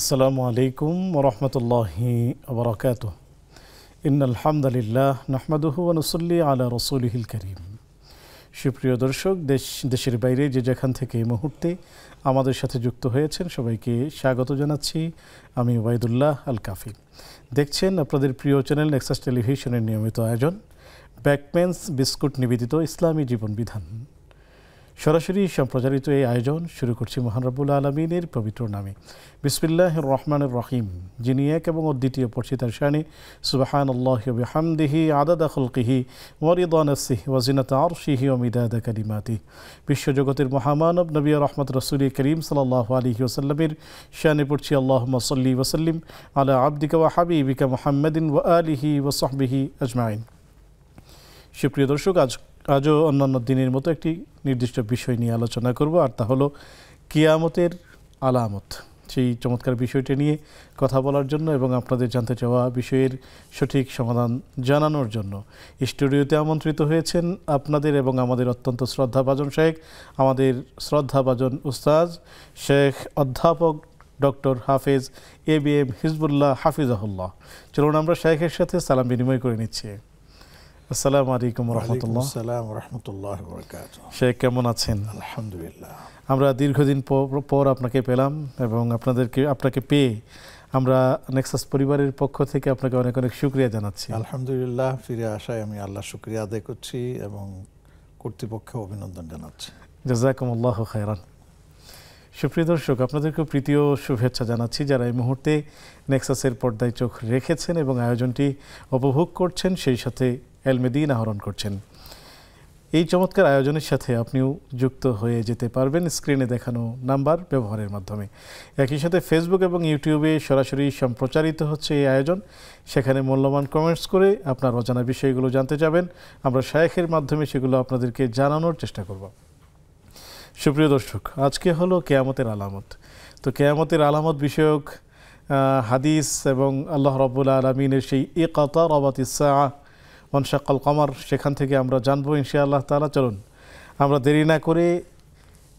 আসসালামু আলাইকুম ওয়া রাহমাতুল্লাহি ওয়া বারাকাতুহু। ইন্নাল হামদালিল্লাহ নাহমাদুহু ওয়া নুসাল্লি আলা রাসূলিহিল কারীম। সুপ্রিয় দর্শক, দেশের বাইরে যে যেখান থেকে এই মুহূর্তে আমাদের সাথে যুক্ত হয়েছেন সবাইকে স্বাগত জানাচ্ছি। আমি ওবায়দুল্লাহ আল কাফি। দেখছেন আপনাদের প্রিয় চ্যানেল নেক্সাস টেলিভিশনের নিয়মিত আয়োজন ব্যাকম্যানস বিস্কুট নিবেদিত ইসলামী জীবন বিধান। সরাসরি সম্প্রচারিত এই আয়োজন শুরু করছি মহান রব্বুল আলমিনের পবিত্র নামে। বিসমিল্লাহির রহমানির রহিম। যিনি এক এবং অদ্বিতীয়, পড়ছি তার শানে। সুবহানাল্লাহি ওয়া বিহামদিহি আদাদা খালকিহি ওয়া রিদা নাফসিহি ওয়া জিনাতা আরশিহি ওয়া মিদাদা কালিমাতিহি। বিশ্বজগতের মহামানব নবী রহমত রাসূল করিম সাল্লাল্লাহু আলাইহি ওয়াসাল্লামের শানে পড়ছি আল্লাহুম্মা সাল্লি ওয়া সাল্লিম আলা আবদিকা ওয়া হাবিবিকা মুহাম্মাদিন ওয়া আলিহি ওয়া সাহবিহি আজমাইন। সুপ্রিয় দর্শক, আজও অন্যান্য দিনের মতো একটি নির্দিষ্ট বিষয় নিয়ে আলোচনা করব, আর তা হলো কিয়ামতের আলামত। সেই চমৎকার বিষয়টি নিয়ে কথা বলার জন্য এবং আপনাদের জানতে চাওয়া বিষয়ের সঠিক সমাধান জানানোর জন্য স্টুডিওতে আমন্ত্রিত হয়েছেন আপনাদের এবং আমাদের অত্যন্ত শ্রদ্ধাভাজন শেখ, আমাদের শ্রদ্ধাভাজন উস্তাজ শেখ অধ্যাপক ডক্টর হাফেজ ABM হিজবুল্লাহ হাফিজাহুল্লাহ। চলুন আমরা শেখের সাথে সালাম বিনিময় করে নিচ্ছি। আসসালামু আলাইকুম রহমতুল্লাহ। আসসালামু রাহমাতুল্লাহি ওয়া বারাকাতুহু। শেখ, কেমন আছেন? আলহামদুলিল্লাহ। আমরা দীর্ঘদিন পর আপনাকে পেলাম এবং আপনাকে পেয়ে আমরা নেক্সাস পরিবারের পক্ষ থেকে আপনাকে অনেক অনেক শুকরিয়া জানাচ্ছি। আলহামদুলিল্লাহ, ফিরে আসায় আমি আল্লাহ শুকরিয়া আদায় করছি এবং কর্তৃপক্ষকে অভিনন্দন জানাচ্ছি। জাযাকুমুল্লাহু খায়রান। সুপ্রিয় দর্শক, আপনাদেরকে প্রীতি ও শুভেচ্ছা জানাচ্ছি যারা এই মুহূর্তে নেক্সাসের পর্দায় চোখ রেখেছেন এবং আয়োজনটি উপভোগ করছেন, সেই সাথে এলমে দ্বীন আহরণ করছেন। এই চমৎকার আয়োজনের সাথে আপনিও যুক্ত হয়ে যেতে পারবেন স্ক্রিনে দেখানো নাম্বার ব্যবহারের মাধ্যমে। একই সাথে ফেসবুক এবং ইউটিউবে সরাসরি সম্প্রচারিত হচ্ছে এই আয়োজন। সেখানে মূল্যবান কমেন্টস করে আপনার অজানা বিষয়গুলো জানতে যাবেন, আমরা শায়েখের মাধ্যমে সেগুলো আপনাদেরকে জানানোর চেষ্টা করব। সুপ্রিয় দর্শক, আজকে হলো কেয়ামতের আলামত। তো কেয়ামতের আলামত বিষয়ক হাদিস এবং আল্লাহ রাব্বুল আলামিনের সেই ইকতারাবাতিস সাআ ওয়ানশাক্কাল কমার, সেখান থেকে আমরা জানবো ইনশাআল্লাহ তাআলা। চলুন আমরা দেরি না করে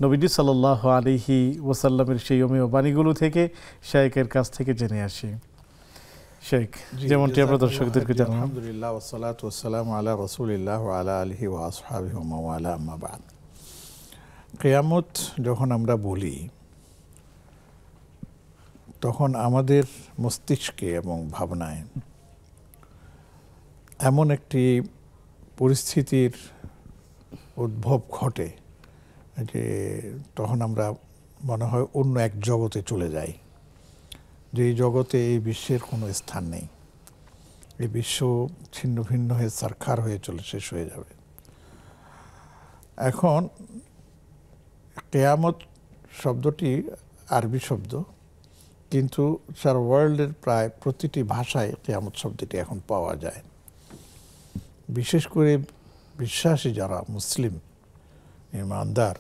নবীজি সাল্লাল্লাহু আলাইহি ওয়াসাল্লামের সেই অমীয় বাণীগুলো থেকে শায়েখের কাছ থেকে জেনে আসি। শেখ, যেমনটি আমরা দর্শকদেরকে জানালাম, আলহামদুলিল্লাহ ওয়াসসালাতু ওয়াসসালামু আলা রাসূলিল্লাহ ওয়া আলা আলিহি ওয়া আসহাবিহি ওয়া মাওয়ালা, আম্মা বা'দ। কিয়ামত যখন আমরা বলি তখন আমাদের মস্তিষ্কে এবং ভাবনায় এমন একটি পরিস্থিতির উদ্ভব ঘটে যে তখন আমরা মনে হয় অন্য এক জগতে চলে যাই, যে এই জগতে এই বিশ্বের কোনো স্থান নেই, এই বিশ্ব ছিন্ন ভিন্ন হয়ে সারখার হয়ে শেষ হয়ে যাবে। এখন কিয়ামত শব্দটি আরবি শব্দ, কিন্তু সারা ওয়ার্ল্ডের প্রায় প্রতিটি ভাষায় কিয়ামত শব্দটি এখন পাওয়া যায়। বিশেষ করে বিশ্বাসী যারা মুসলিম ইমানদার,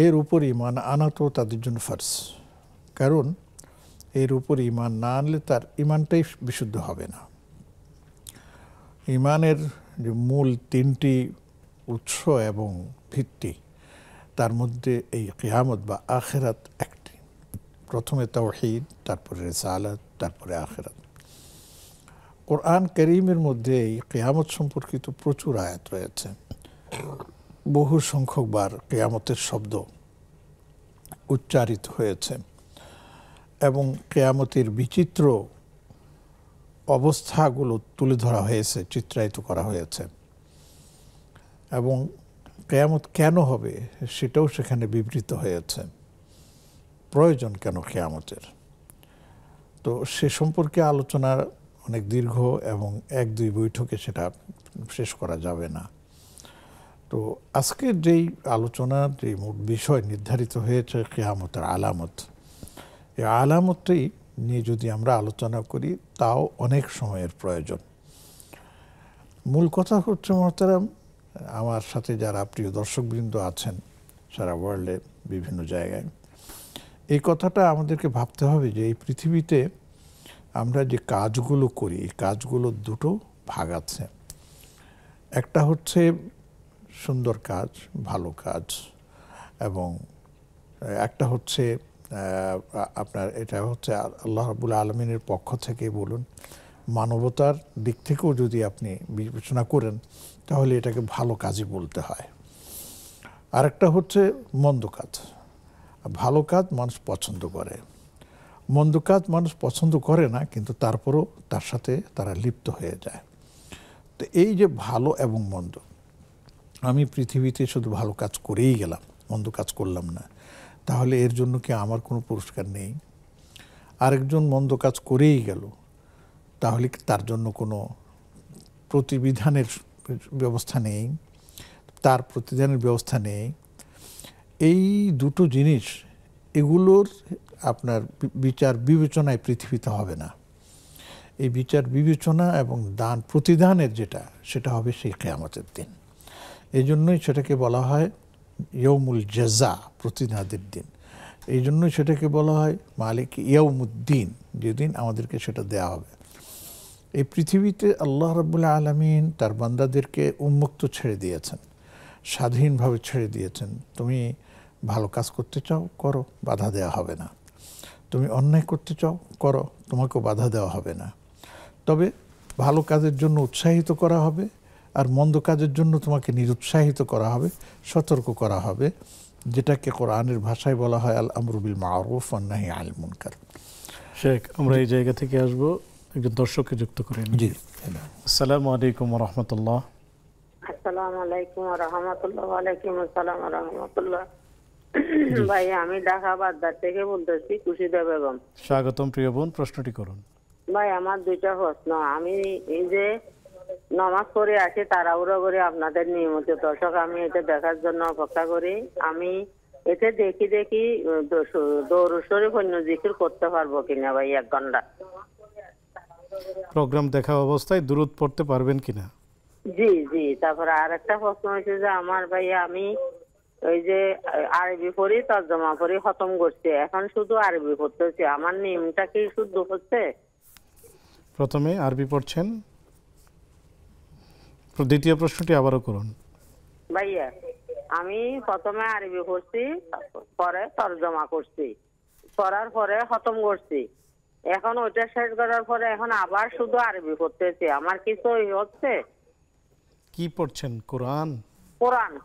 এর উপর ইমান আনা তো তাদের জন্য ফার্জ, কারণ এর উপর ইমান না আনলে তার ইমানটাই বিশুদ্ধ হবে না। ইমানের যে মূল তিনটি উৎস এবং ভিত্তি, তার মধ্যে এই কিয়ামত বা আখিরাত একটি। প্রথমে তাওহীদ, তারপরে রিসালাত, তারপরে আখিরাত। কোরআন কারীমের মধ্যে এই কিয়ামত সম্পর্কিত প্রচুর আয়াত রয়েছে। বহু সংখ্যকবার কিয়ামতের শব্দ উচ্চারিত হয়েছে এবং কিয়ামতের বিচিত্র অবস্থাগুলো তুলে ধরা হয়েছে, চিত্রায়িত করা হয়েছে এবং কিয়ামত কেন হবে সেটাও সেখানে বিবৃত হয়েছে, প্রয়োজন কেন কিয়ামতের। তো সে সম্পর্কে আলোচনা অনেক দীর্ঘ এবং এক দুই বৈঠকে সেটা শেষ করা যাবে না। তো আজকের যেই আলোচনার যে বিষয় নির্ধারিত হয়েছে কিয়ামতের আলামত, এই আলামতটি নিয়ে যদি আমরা আলোচনা করি তাও অনেক সময়ের প্রয়োজন। মূল কথা হচ্ছে মোহতারাম, আমার সাথে যারা প্রিয় দর্শকবৃন্দ আছেন সারা ওয়ার্ল্ডে বিভিন্ন জায়গায়, এই কথাটা আমাদেরকে ভাবতে হবে যে এই পৃথিবীতে আমরা যে কাজগুলো করি, এই কাজগুলো দুটো ভাগ আছে। একটা হচ্ছে সুন্দর কাজ, ভালো কাজ, এবং একটা হচ্ছে আপনার এটা হচ্ছে আল্লাহ রাব্বুল আলামিনের পক্ষ থেকে বলুন, মানবতার দিক থেকেও যদি আপনি বিবেচনা করেন তাহলে এটাকে ভালো কাজই বলতে হয়। আরেকটা হচ্ছে মন্দ কাজ। ভালো কাজ মানুষ পছন্দ করে, মন্দ কাজ মানুষ পছন্দ করে না, কিন্তু তারপরও তার সাথে তারা লিপ্ত হয়ে যায়। তো এই যে ভালো এবং মন্দ, আমি পৃথিবীতে শুধু ভালো কাজ করেই গেলাম, মন্দ কাজ করলাম না, তাহলে এর জন্য কি আমার কোনো পুরস্কার নেই? আরেকজন মন্দ কাজ করেই গেল, তাহলে কি তার জন্য কোনো প্রতিবিধানের ব্যবস্থা নেই? তার প্রতিদানের ব্যবস্থা নেই? এই দুটো জিনিস, এগুলোর আপনার বিচার বিবেচনায় পৃথিবীতে হবে না। এই বিচার বিবেচনা এবং দান প্রতিদানের সেটা হবে সেই কিয়ামতের দিন। এই জন্যই সেটাকে বলা হয় ইয়াউমুল জাযা, প্রতিদানের দিন। এই জন্যই সেটাকে বলা হয় মালিক ইয়াউমুদ্দিন, যেদিন আমাদেরকে সেটা দেয়া হবে। এই পৃথিবীতে আল্লাহ রাব্বুল আলামিন তার বান্দাদেরকে উন্মুক্ত ছেড়ে দিয়েছেন, স্বাধীনভাবে ছেড়ে দিয়েছেন। তুমি ভালো কাজ করতে চাও, করো, বাধা দেওয়া হবে না। তুমি অন্যায় করতে চাও, করো, তোমাকেও বাধা দেওয়া হবে না। তবে ভালো কাজের জন্য উৎসাহিত করা হবে, আর মন্দ কাজের জন্য তোমাকে নিরুৎসাহিত করা হবে, সতর্ক করা হবে, যেটাকে কোরআনের ভাষায় বলা হয় আল আমরু বিল মারুফ ওয়ান নাহি আনিল মুনকার। শেখ, আমরা এই জায়গা থেকে আসব, একজন দর্শককে যুক্ত করে নিই। জি, আসসালামু আলাইকুম ওয়া রাহমাতুল্লাহ। আসসালামু আলাইকুম ওয়া রাহমাতুল্লাহ। ওয়া আলাইকুম আসসালাম ওয়া রাহমাতুল্লাহ। ভাই, আমি ঢাকা বাড্ডা থেকে বলতেছি, খুশিদা বেগম। স্বাগতম প্রিয় বোন, প্রশ্নটি করুন। ভাই, আমার দুইটা প্রশ্ন। আমি এই যে নামাজ পড়ে আসি তাড়াহুড়ো করে, আপনাদের নিয়মিত দর্শক, আমি এটা দেখার জন্য অপেক্ষা করি। আমি এতে দেখি দরুদ শরীফ অন্য জিকির করতে পারবো কিনা ভাই 1 ঘন্টা। প্রোগ্রাম দেখা অবস্থায় দুরূদ পড়তে পারবেন কিনা? জি জি। তারপরে আরেকটা প্রশ্ন হচ্ছে যে আমার ভাই, আমি ওই যে আরবি পড়ি, তর্জমা পড়ি, খতম করছি, এখন শুধু আরবি পড়তেছি, আমার নিয়মটা কি শুদ্ধ হচ্ছে? প্রথমে আরবি পড়ছেন, দ্বিতীয় প্রশ্নটি আবারও করুন। ভাইয়া, আমি প্রথমে আরবি পড়ছি, পরে তর্জমা করছি, পড়ার পরে খতম করছি, এখন ওইটা শেষ করার পরে এখন আবার শুধু আরবি পড়তেছি, আমার কিছু হচ্ছে? কি পড়ছেন? কোরআন?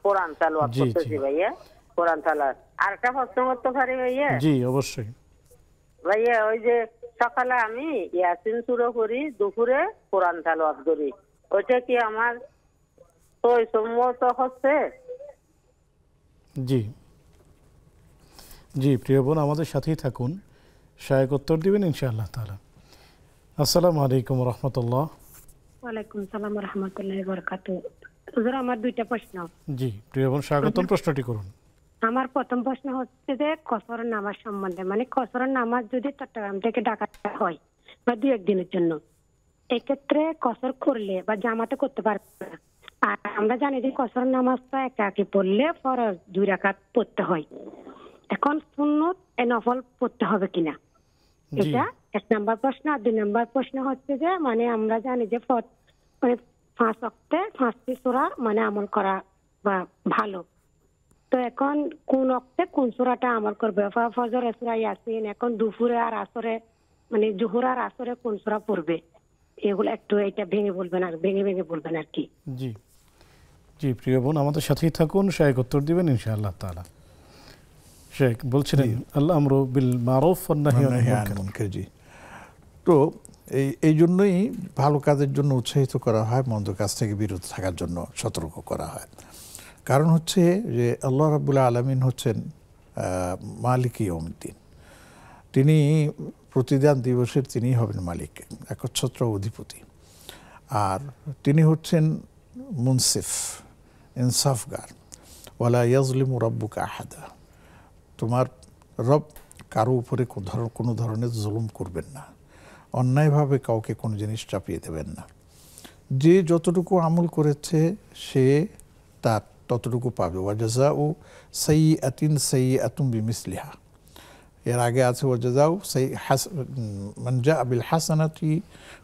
কোরআন তেলাওয়াত জি, জি। করতেছি ভাইয়া, কোরআন তেলাওয়াত। আরেকটা প্রশ্ন করতে পারি ভাইয়া? জি, অবশ্যই। ভাইয়া, ওই যে সকালে আমি ইয়াসিন সূরা পড়ি, দুপুরে কোরআন তেলাওয়াত করি, ওইটা কি আমার সম্মত হচ্ছে? জি জি, প্রিয় বোন, আমাদের সাথেই থাকুন, শায়েখ উত্তর দিবেন ইনশাআল্লাহ তাআলা। আসসালামু আলাইকুম ওয়া রাহমাতুল্লাহ। ওয়ালাইকুম সালাম ওয়া রাহমাতুল্লাহি ওয়া বারাকাতুহু। হুজুর, আমার দুইটা প্রশ্ন। জি, প্রিয় বোন, স্বাগতম, প্রশ্নটি করুন। আমার প্রথম প্রশ্ন হচ্ছে যে কসরের নামাজ সম্বন্ধে, মানে কসরের নামাজ যদি চট্টগ্রাম থেকে ঢাকা হয় বা 2-1 দিনের জন্য, এক্ষেত্রে কসর করলে বা জামাতে করতে পারবে না। আর আমরা জানি যে কসরের নামাজটা একাকি পড়লে ফরজ 2 রাকাত পড়তে হয়। এখন সুন্নত নফল পড়তে হবে কিনা, জি এটা 1 নাম্বার প্রশ্ন। আর 2 নাম্বার প্রশ্ন হচ্ছে যে মানে আমরা জানি যে মানে 5 ওয়াক্তে 5টি সূরা মানে আমল করা বা ভালো, তো এখন কোন ওয়াক্তে কোন সূরাটা আমল করবে? ফজরে সূরা ইয়াসিন, এখন দুপুরে আর আসরে মানে জোহর আর আসরে কোন সূরা পড়বে? এগুলো একটু এটা ভেঙে বলবেন আর কি। জি জি, প্রিয় বোন, আমাদের সাথেই থাকুন, শায়েখ উত্তর দিবেন ইনশাআল্লাহ তাআলা। শেখ বলছিলেন আল্লাহ আমরু বিল মারুফ ওয়ান নাহি আনিল মুনকার। জি। তো এই জন্যই ভালো কাজের জন্য উৎসাহিত করা হয়, মন্দ কাজ থেকে বিরত থাকার জন্য সতর্ক করা হয়। কারণ হচ্ছে যে আল্লাহ রাব্বুল আলামিন হচ্ছেন মালিক ইয়াউমিদ্দিন। তিনি প্রতিদান দিবসের তিনিই হবেন মালিক, একচ্ছত্র অধিপতি। আর তিনি হচ্ছেন মুনসিফ, ইনসাফগার। ওয়ালা ইয়াজলিমু রাব্বুকা আহাদা। তোমার রব কারো উপরে কোনো ধরনের জুলুম করবেন না, অন্যায়ভাবে কাউকে কোনো জিনিস চাপিয়ে দেবেন না। যে যতটুকু আমল করেছে সে তার ততটুকু পাবে। ওয়াজাজাউ সাইয়্যাতিন সাইয়্যাতুম বিমিসলিহা। এর আগে আছে ওয়াজাজাউ মান জাআ বিল হাসানাতি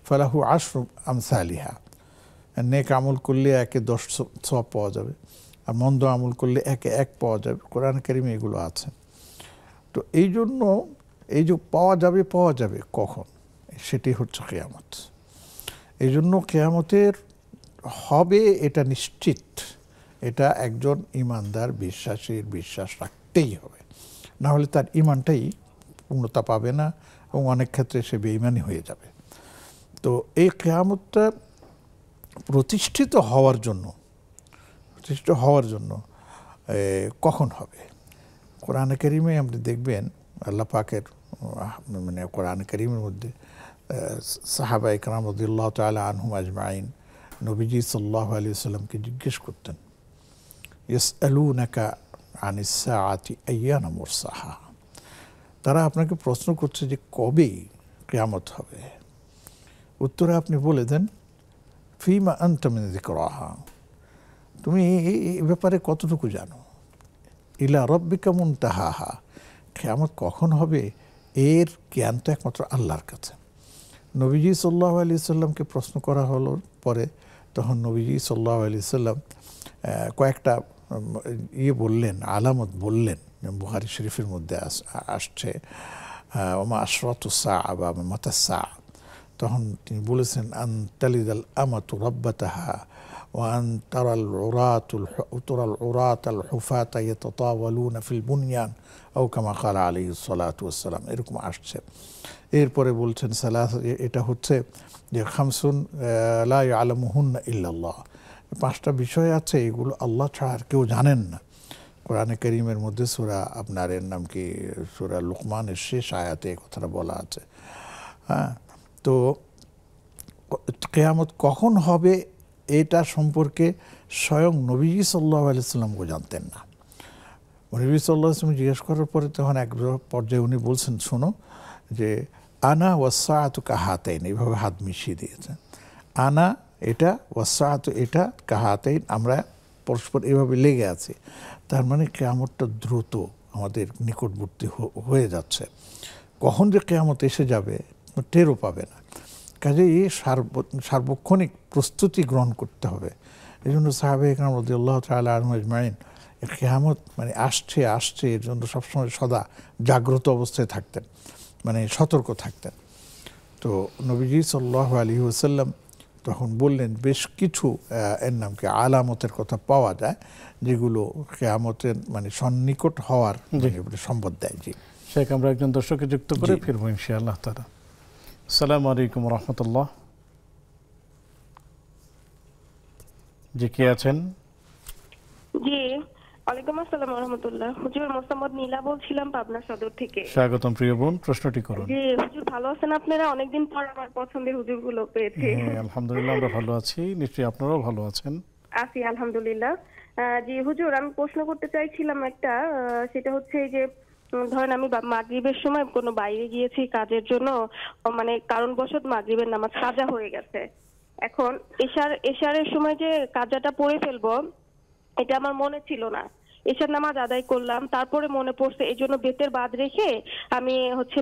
ফালাহু আশরু আমসালিহা। নেক আমল করলে 10 সওয়াব পাওয়া যাবে, আর মন্দ আমল করলে 1 পাওয়া যাবে। কোরআন কারিমে এগুলো আছে। তো তো এই জন্য এই যে পাওয়া যাবে কখন, সেটি হচ্ছে কিয়ামত। এই জন্য কিয়ামতের হবে এটা নিশ্চিত, এটা একজন ইমানদার বিশ্বাসীর বিশ্বাস রাখতেই হবে, না হলে তার ইমানটাই পূর্ণতা পাবে না এবং অনেক ক্ষেত্রে সে বেঈমানি হয়ে যাবে। তো এই কিয়ামতটা প্রতিষ্ঠিত হওয়ার জন্য কখন হবে? কোরআনে কারীমে আপনি দেখবেন আল্লাহ পাকের মানে কোরআনে কারীমের মধ্যে সাহাবা ইকরাম রাদিয়াল্লাহু তাআলা আনহুম আজমাইন নবীজি সাল্লাল্লাহু আলাইহি ওয়াসাল্লামকে জিজ্ঞেস করতেন, ইয়াসআলুনাকা আনিস সাআতি আইয়ানা মুরসাহা, তারা আপনাকে প্রশ্ন করছে যে কবে কিয়ামত হবে। উত্তরে আপনি বলে দেন, ফিমা আনতা মিন যিকরাহা, তুমি এই ব্যাপারে কতটুকু জানো, ইলা রাব্বিকা মুনতাহাহা, কিয়ামত কখন হবে এর জ্ঞান তো একমাত্র আল্লাহর কাছে। নবীজি সাল্লাল্লাহু আলাইহি সাল্লামকে প্রশ্ন করা হলো পরে, তখন নবীজি সাল্লাল্লাহু আলাইহি সাল্লাম কয়েকটা বললেন, আলামত বললেন, বুখারী শরীফের মধ্যে আসছে ওমা আশরাতুস সাআ বা মাতাস সাআ। তখন তিনি বলেছেন, আন তালিদাল আমাতু রাব্বাতাহা ওয়া আন তারাল উরাতাল হুফাতা ইয়াতাতাওয়ালুনা ফিল বুনয়ান আও কামা ক্বালা আলাইহিস সালাতু ওয়াস সালাম, এরকম আসছে। এরপরে বলছেন এটা হচ্ছে যে খামসুন লা ইয়ালামুহুন্না ইল্লাল্লাহ, পাঁচটা বিষয় আছে এগুলো আল্লাহ ছাড়া আর কেউ জানেন না। কোরআনে কারীমের মধ্যে সূরা আপনার এর নাম কি সূরা লুকমানের শেষ আয়াতে এই কথাটা বলা আছে। হ্যাঁ, তো কিয়ামত কখন হবে এটা সম্পর্কে স্বয়ং নবীজি সাল্লাল্লাহু আলাইহি ওয়াসাল্লামও জানতেন না। নবী সাল্লাল্লাহু আলাইহি ওয়াসাল্লাম জিজ্ঞেস করার পরে তখন এক পর্যায়ে উনি বলছেন, শোনো যে আনা ওয়াসসাআতু কাহাতাইন, এইভাবে হাত মিশিয়ে দিয়েছেন। আনা এটা, ওয়াসসাআতু এটা, কাহাতাইন আমরা পরস্পর এভাবে লেগে আছি। তার মানে কিয়ামতটা দ্রুত আমাদের নিকটবর্তী হয়ে যাচ্ছে। কখন যে কিয়ামত এসে যাবে টেরও পাবে না। কাজেই সার্বক্ষণিক প্রস্তুতি গ্রহণ করতে হবে। এই জন্য সাহাবায়ে কেরাম রাদিয়াল্লাহু তাআলা আনহুম আজমাইন কিয়ামত মানে আসছে এর জন্য সবসময় সদা জাগ্রত অবস্থায় থাকতেন, মানে সতর্ক থাকতেন। তো নবীজি সাল্লাল্লাহু আলাইহি ওয়াসাল্লাম তখন বললেন বেশ কিছু এর নাম কি আলামতের কথা পাওয়া যায় যেগুলো কিয়ামতের মানে সন্নিকট হওয়ার সম্বদ দেয়। জি শেখ, আমরা একজন দর্শককে যুক্ত করে ফিরবো ইনশাআল্লাহ তাআলা। আসসালামু আলাইকুম ওয়া রাহমাতুল্লাহ। জি, কে আছেন? জি, ওয়ালাইকুম আসসালাম ওয়া রাহমাতুল্লাহ। হুজুর মোহাম্মদ নীলা বলছিলাম পাবনা সদর থেকে। স্বাগতম প্রিয় বোন, প্রশ্নটি করুন। জি হুজুর, ভালো আছেন আপনারা? অনেকদিন পর আমার পছন্দের হুজুরগুলো পেয়েছি। হ্যাঁ, আলহামদুলিল্লাহ আমরা ভালো আছি, নিশ্চয়ই আপনারাও ভালো আছেন। আছি আলহামদুলিল্লাহ। জি হুজুর, আমি প্রশ্ন করতে চাইছিলাম একটা, সেটা হচ্ছে এই যে ধরেন আমি মাগরিবের সময় কোনো বাইরে গিয়েছি কাজের জন্য, মানে কারণবশত মাগরিবের নামাজ কাজা হয়ে গেছে। এখন এশারের সময় যে কাজাটা পড়ে ফেলবো এটা আমার মনে ছিল না। এশার নামাজ আদায় করলাম, তারপরে মনে পড়ছে, এই জন্য বেতের বাদ রেখে আমি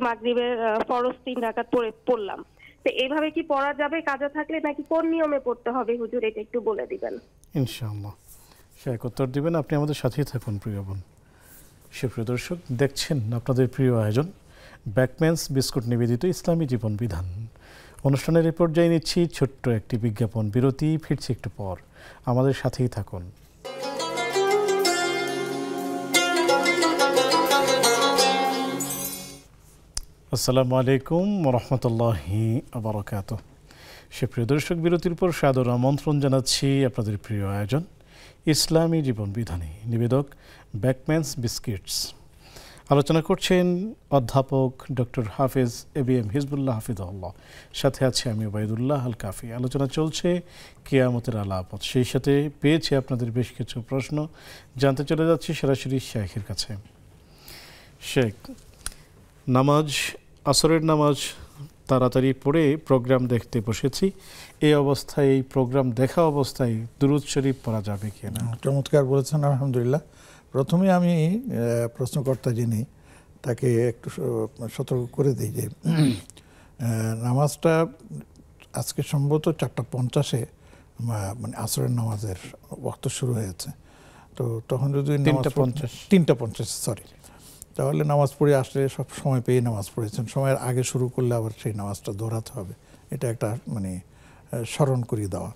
মাগরিবের ফরজ 3 রাকাত পড়লাম। তো এইভাবে কি পড়া যাবে কাজা থাকলে, নাকি কোন নিয়মে পড়তে হবে হুজুর, এটা একটু বলে দিবেন ইনশাআল্লাহ। শেখ উত্তর দিবেন, আপনি আমাদের সাথেই থাকুন প্রিয় বোন। সুপ্রিয় দর্শক, দেখছেন আপনাদের প্রিয় আয়োজন ব্যাকম্যানস বিস্কুট নিবেদিত ইসলামী জীবন বিধান। অনুষ্ঠানের এই পর্যায়ে নিচ্ছি ছোট্ট একটি বিজ্ঞাপন বিরতি, ফিরছি একটু পর, আমাদের সাথেই থাকুন। আসসালামু আলাইকুম ওয়া রাহমাতুল্লাহি ওয়া বারাকাতুহু। সুপ্রিয় দর্শক, বিরতির পর সাদর আমন্ত্রণ জানাচ্ছি আপনাদের প্রিয় আয়োজন ইসলামী জীবন বিধানে, নিবেদক ব্যাকম্যানস বিস্কিটস। আলোচনা করছেন অধ্যাপক ডক্টর হাফেজ এবিএম হিজবুল্লাহ হাফিজাহুল্লাহ, সাথে আছে আমি ওবায়দুল্লাহ আল কাফি। আলোচনা চলছে কিয়ামতের আলামত, সেই সাথে পেয়েছে আপনাদের বেশ কিছু প্রশ্ন। জানতে চলে যাচ্ছি সরাসরি শেখের কাছে। শেখ, নামাজ, আসরের নামাজ তাড়াতাড়ি পড়ে প্রোগ্রাম দেখতে বসেছি, এই অবস্থায়, এই প্রোগ্রাম দেখা অবস্থায় দুরূদ শরীফ পড়া যাবে কিনা? চমৎকার বলেছেন, আলহামদুলিল্লাহ। প্রথমে আমি প্রশ্নকর্তা যিনি তাকে একটু সতর্ক করে দিই যে নামাজটা আজকে সম্ভবত 4:50 মানে আসরের নামাজের ওয়াক্ত শুরু হয়েছে। তো তখন যদি 3:50 3:50 সরি তাহলে নামাজ পড়ে আসলে সব সময় পেয়ে নামাজ পড়েছেন, সময়ের আগে শুরু করলে আবার সেই নামাজটা দৌড়াতে হবে, এটা একটা মানে স্মরণ করিয়ে দেওয়া।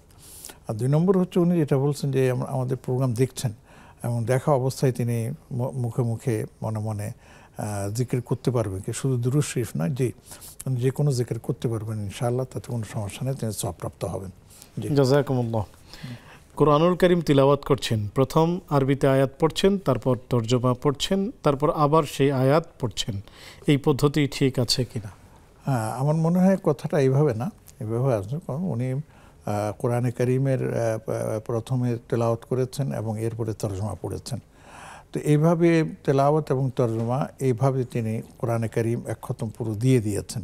আর 2 নম্বর হচ্ছে উনি যেটা বলছেন যে আমাদের প্রোগ্রাম দেখছেন এবং দেখা অবস্থায় তিনি মুখে মুখে মনে মনে জিকির করতে পারবেন, কি শুধু দুরূদ শরীফ নয়, যে কোনো জিকির করতে পারবেন ইনশাআল্লাহ, তাতে কোনো সমস্যা নেই, তিনি সওয়াবপ্রাপ্ত হবেন। জাযাকুমুল্লাহ। কোরআনুল কারীম তিলাওয়াত করছেন, প্রথম আরবিতে আয়াত পড়ছেন, তারপর তর্জমা পড়ছেন, তারপর আবার সেই আয়াত পড়ছেন, এই পদ্ধতি ঠিক আছে কিনা? হ্যাঁ, আমার মনে হয় কথাটা এইভাবে না, এভাবে আসবে, কারণ উনি কোরআনে কারীমের প্রথমে তেলাওয়াত করেছেন এবং এরপরে তর্জমা পড়েছেন। তো এইভাবে তেলাওয়াত এবং তর্জমা এইভাবে তিনি কোরআনে কারীম এক খতম পুরো দিয়ে দিয়েছেন।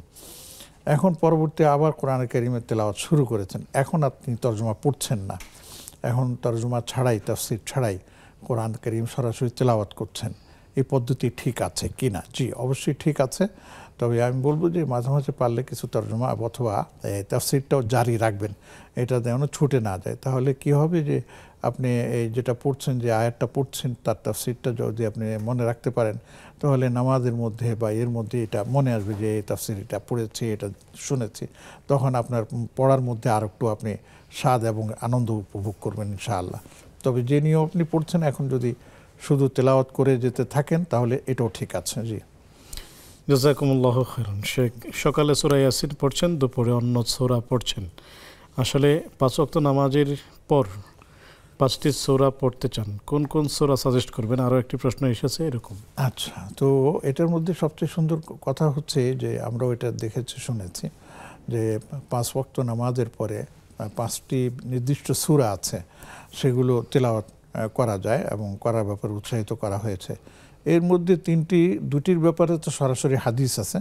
এখন পরবর্তী আবার কোরআনে কারীমের তেলাওয়াত শুরু করেছেন, এখন আপনি তর্জমা পড়ছেন না, এখন তর্জমা ছাড়াই, তাফসীর ছাড়াই কোরআন কারীম সরাসরি তেলাওয়াত করছেন। এই পদ্ধতি ঠিক আছে কি না? জি, অবশ্যই ঠিক আছে। তবে আমি বলবো যে মাঝে মাঝে পারলে কিছু তর্জমা অথবা তাফসীরটাও জারি রাখবেন, এটা যেন ছুটে না যায়। তাহলে কি হবে যে আপনি এই যেটা পড়ছেন, যে আয়াতটা পড়ছেন, তার তাফসীরটা যদি আপনি মনে রাখতে পারেন, তাহলে নামাজের মধ্যে বা এর মধ্যে এটা মনে আসবে যে এই তাফসীর এটা পড়েছি, এটা শুনেছি, তখন আপনার পড়ার মধ্যে আর একটু আপনি স্বাদ এবং আনন্দ উপভোগ করবেন ইনশাআল্লাহ। তবে যে নিয়ম আপনি পড়ছেন, এখন যদি শুধু তেলাওয়াত করে যেতে থাকেন তাহলে এটাও ঠিক আছে। জি, জাযাকুমুল্লাহু খাইরান। শেখ, সকালে সূরা ইয়াসিন পড়ছেন, দুপুরে অন্য সূরা পড়ছেন, আসলে 5 ওয়াক্ত নামাজের পর 5টি সূরা পড়তে চান, কোন কোন সূরা সাজেস্ট করবেন? আরও একটি প্রশ্ন এসেছে এরকম। আচ্ছা, তো এটার মধ্যে সবচেয়ে সুন্দর কথা হচ্ছে যে আমরাও এটা দেখেছি, শুনেছি যে 5 ওয়াক্ত নামাজের পরে 5টি নির্দিষ্ট সূরা আছে, সেগুলো তেলাওয়াত করা যায় এবং করার ব্যাপারে উৎসাহিত করা হয়েছে। এর মধ্যে 2টির ব্যাপারে তো সরাসরি হাদিস আছে,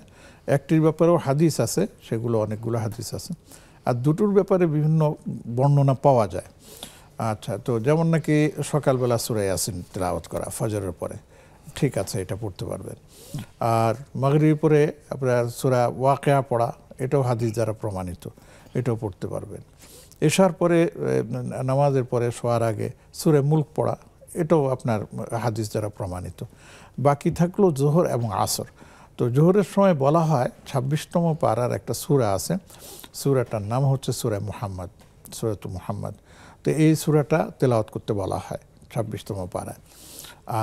একটির ব্যাপারেও হাদিস আছে, সেগুলো অনেকগুলো হাদিস আছে, আর 2টোর ব্যাপারে বিভিন্ন বর্ণনা পাওয়া যায়। আচ্ছা, তো যেমন নাকি সকালবেলা সূরা ইয়াসিন তেলাওয়াত করা ফজরের পরে, ঠিক আছে, এটা পড়তে পারবেন। আর মাগরিবের পরে আপনার সূরা ওয়াকিয়া পড়া, এটাও হাদিস দ্বারা প্রমাণিত, এটাও পড়তে পারবেন। এশার পরে নামাজের পরে শোয়ার আগে সূরা মুলক পড়া, এটাও আপনার হাদিস দ্বারা প্রমাণিত। বাকি থাকলো জোহর এবং আসর। তো জোহরের সময় বলা হয় 26তম পারার একটা সূরা আছে, সূরাটার নাম হচ্ছে সূরা মুহাম্মদ, সূরাতুল মুহাম্মদ। তো এই সূরাটা তেলাওয়াত করতে বলা হয় 26তম পারায়।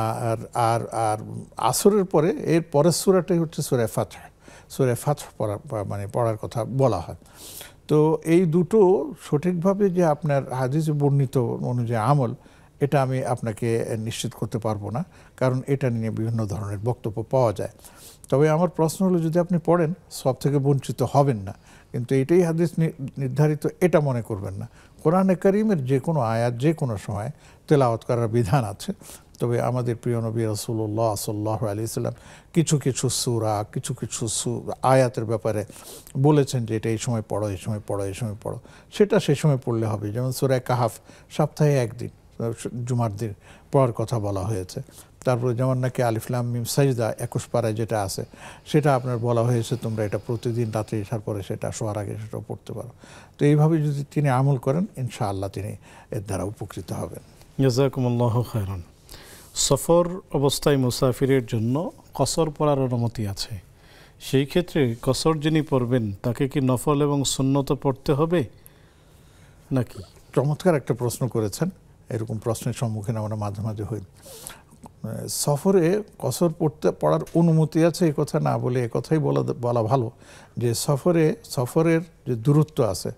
আর আর আর আসরের পরে এর পরের সূরাটাই হচ্ছে সূরা ফাতহ, সূরা ফাতহ পড়ার কথা বলা হয়। তো এই দুটো সঠিকভাবে যে আপনার হাদিসে বর্ণিত অনুযায়ী আমল, এটা আমি আপনাকে নিশ্চিত করতে পারবো না, কারণ এটা নিয়ে বিভিন্ন ধরনের বক্তব্য পাওয়া যায়। তবে আমার প্রশ্ন হলো, যদি আপনি পড়েন সব থেকে বঞ্চিত হবেন না, কিন্তু এটাই হাদিস নির্ধারিত এটা মনে করবেন না। কোরআনে কারীমের যে কোনো আয়াত যে কোনো সময় তেলাওয়াত করার বিধান আছে। তবে আমাদের প্রিয় নবী রাসূলুল্লাহ সাল্লাল্লাহু আলাইহি সাল্লাম কিছু কিছু সূরা, কিছু কিছু আয়াতের ব্যাপারে বলেছেন যে এটা এই সময় পড়ো, এই সময় পড়ো, এই সময় পড়ো, সেটা সেই সময় পড়লে হবে। যেমন সূরা কাহাফ সপ্তাহে একদিন, জুমার দিন পড়ার কথা বলা হয়েছে। তারপরে যেমন নাকি আলিফ লাম মিম সাজদা 21 পারায় যেটা আছে, সেটা আপনার বলা হয়েছে তোমরা এটা প্রতিদিন রাতে এসার পরে সেটা শোয়ার আগে সেটাও পড়তে পারো। তো এইভাবে যদি তিনি আমল করেন, ইনশাআল্লাহ তিনি এর দ্বারা উপকৃত হবেন। জাযাকুমুল্লাহু খাইরান। সফর অবস্থায় মুসাফিরের জন্য কসর পড়ার অনুমতি আছে, সেই ক্ষেত্রে কসর যিনি পড়বেন তাকে কি নফল এবং সুন্নত পড়তে হবে নাকি? চমৎকার একটা প্রশ্ন করেছেন, এরকম প্রশ্নের সম্মুখীন আমরা মাঝে মাঝে হই। সফরে কসর পড়ার অনুমতি আছে এই কথা না বলে একথাই বলা ভালো যে সফরের যে দূরত্ব আছে,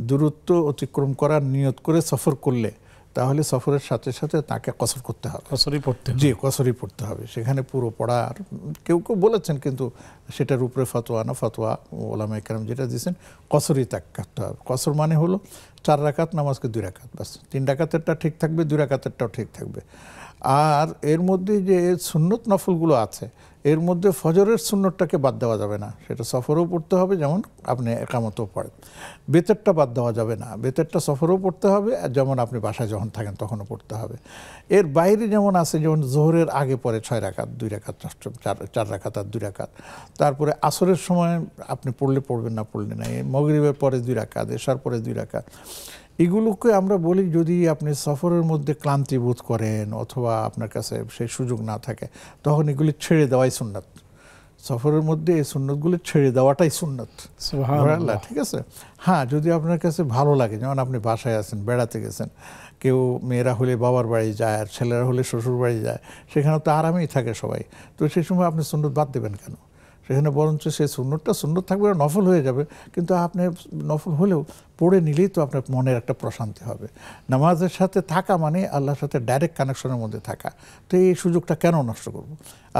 দূরত্ব অতিক্রম করার নিয়ত করে সফর করলে তাহলে সফরের সাথে সাথে তাকে কসর করতে হবে, কসরই পড়তে হবে। জি, কসরই পড়তে হবে। সেখানে পুরো পড়ার কেউ কেউ বলেছেন, কিন্তু সেটার উপরে ফতোয়া না, ফতোয়া ওলামায়ে কেরাম যেটা দিয়েছেন কসরই ত্যাগ করতে হবে। কসর মানে হলো 4 রাকাত নামাজকে 2 রাকাত, বাস 3 রাকাতেরটা ঠিক থাকবে, 2 রাকাতেরটাও ঠিক থাকবে। আর এর মধ্যে যে সুন্নত নফলগুলো আছে, এর মধ্যে ফজরের সুন্নতটাকে বাদ দেওয়া যাবে না, সেটা সফরেও পড়তে হবে, যেমন আপনি একামতেও পড়েন। বেতেরটা বাদ দেওয়া যাবে না, বেতেরটা সফরেও পড়তে হবে, যেমন আপনি বাসায় যখন থাকেন তখনও পড়তে হবে। এর বাইরে যেমন আছে, যেমন জোহরের আগে পরে 6 রাকাত, 2 রাকাত, 4 রাকাত আর 2 রাকাত। তারপরে আসরের সময় আপনি পড়লে পড়বেন, না পড়লে নাই। মাগরিবের পরে 2 রাকাত, এশার পরে 2 রাকাত। এগুলোকে আমরা বলি যদি আপনি সফরের মধ্যে ক্লান্তি বোধ করেন অথবা আপনার কাছে সেই সুযোগ না থাকে তখন এগুলি ছেড়ে দেওয়াই সুন্নাত। সফরের মধ্যে এই সুন্নতগুলো ছেড়ে দেওয়াটাই সুন্নত, সুবহানাল্লাহ। ঠিক আছে। হ্যাঁ, যদি আপনার কাছে ভালো লাগে, যেমন আপনি বাসায় আছেন, বেড়াতে গেছেন, কেউ মেয়েরা হলে বাবার বাড়ি যায় আর ছেলেরা হলে শ্বশুর বাড়ি যায়, সেখানে তো আরামেই থাকে সবাই, তো সেই সময় আপনি সুন্নত বাদ দেবেন কেন? সেখানে বরঞ্চ সেই সুন্নতটা সুন্নত থাকবে, নফল হয়ে যাবে, কিন্তু আপনি নফল হলেও পড়ে নিলেই তো আপনার মনের একটা প্রশান্তি হবে। নামাজের সাথে থাকা মানে আল্লাহর সাথে ডাইরেক্ট কানেকশনের মধ্যে থাকা, তো এই সুযোগটা কেন নষ্ট করব?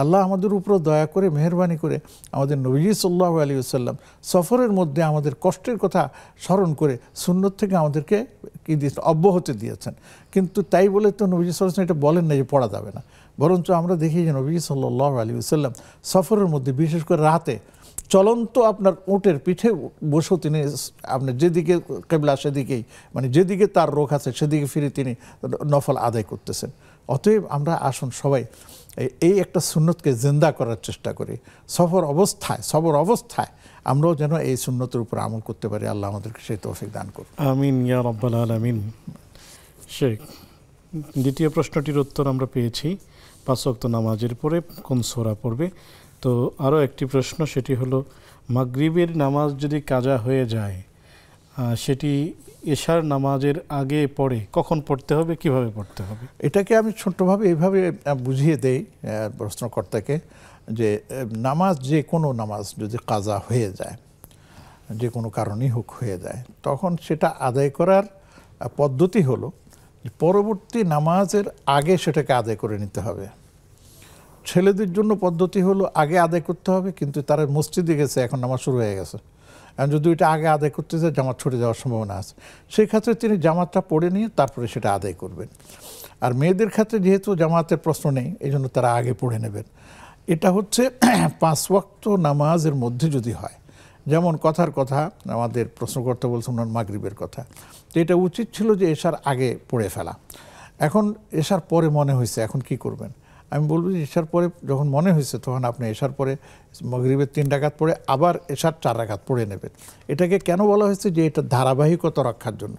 আল্লাহ আমাদের উপর দয়া করে মেহেরবানি করে আমাদের নবী সাল্লাল্লাহু আলাইহি ওয়াসাল্লাম সফরের মধ্যে আমাদের কষ্টের কথা স্মরণ করে সুন্নত থেকে আমাদেরকে কি দিয়েছেন, অব্যাহতি দিয়েছেন। কিন্তু তাই বলে তো নবী সাল্লাল্লাহু আলাইহি ওয়াসাল্লাম এটা বলেন না যে পড়া যাবে না, বরঞ্চ আমরা দেখি যে নবী সাল্লাল্লাহু আলাইহি ওয়াসাল্লাম সফরের মধ্যে বিশেষ করে রাতে চলন্ত আপনার উটের পিঠে বসেও তিনি আপনার যেদিকে কেবলা সেদিকেই, মানে যেদিকে তার রোগ আছে সেদিকে ফিরে তিনি নফল আদায় করতেছেন। অতএব আমরা আসুন সবাই এই একটা সুন্নতকে জিন্দা করার চেষ্টা করি। সবর অবস্থায় আমরাও যেন এই সুন্নতের উপর আমল করতে পারি। আল্লাহ আমাদেরকে সেই তৌফিক দান করুন। আমিন ইয়া রাব্বাল আলামিন। শেখ, দ্বিতীয় প্রশ্নটির উত্তর আমরা পেয়েছি, 5 ওয়াক্ত নামাজের পরে কোন সূরা পড়বে। তো আরও একটি প্রশ্ন, সেটি হলো মাগরিবের নামাজ যদি কাজা হয়ে যায় সেটি এশার নামাজের আগে পড়ে কখন পড়তে হবে, কিভাবে পড়তে হবে? এটাকে আমি ছোট্টভাবে এইভাবে বুঝিয়ে দেই প্রশ্নকর্তাকে, যে নামাজ, যে কোনো নামাজ যদি কাজা হয়ে যায়, যে কোনো কারণেই হোক হয়ে যায়, তখন সেটা আদায় করার পদ্ধতি হলো পরবর্তী নামাজের আগে সেটাকে আদায় করে নিতে হবে। ছেলেদের জন্য পদ্ধতি হলো আগে আদায় করতে হবে, কিন্তু তারা মসজিদে গেছে, এখন নামাজ শুরু হয়ে গেছে, এখন যদি ওইটা আগে আদায় করতে যায় জামাত ছুটে যাওয়ার সম্ভাবনা আছে। সেই ক্ষেত্রে তিনি জামাতটা পড়ে নিয়ে তারপরে সেটা আদায় করবেন। আর মেয়েদের ক্ষেত্রে যেহেতু জামাতের প্রশ্ন নেই, এই জন্য তারা আগে পড়ে নেবেন। এটা হচ্ছে 5 ওয়াক্ত নামাজের মধ্যে যদি হয়, যেমন কথার কথা আমাদের প্রশ্নকর্তা বলছেন মাগরিবের কথা, তো এটা উচিত ছিল যে এশার আগে পড়ে ফেলা। এখন এশার পরে মনে হয়েছে, এখন কি করবেন? আমি বলবো যে এশার পরে যখন মনে হয়েছে তখন আপনি এশার পরে মাগরিবের 3 রাকাত পড়ে আবার এশার 4 রাকাত পড়ে নেবেন। এটাকে কেন বলা হয়েছে? যে এটা ধারাবাহিকতা রক্ষার জন্য।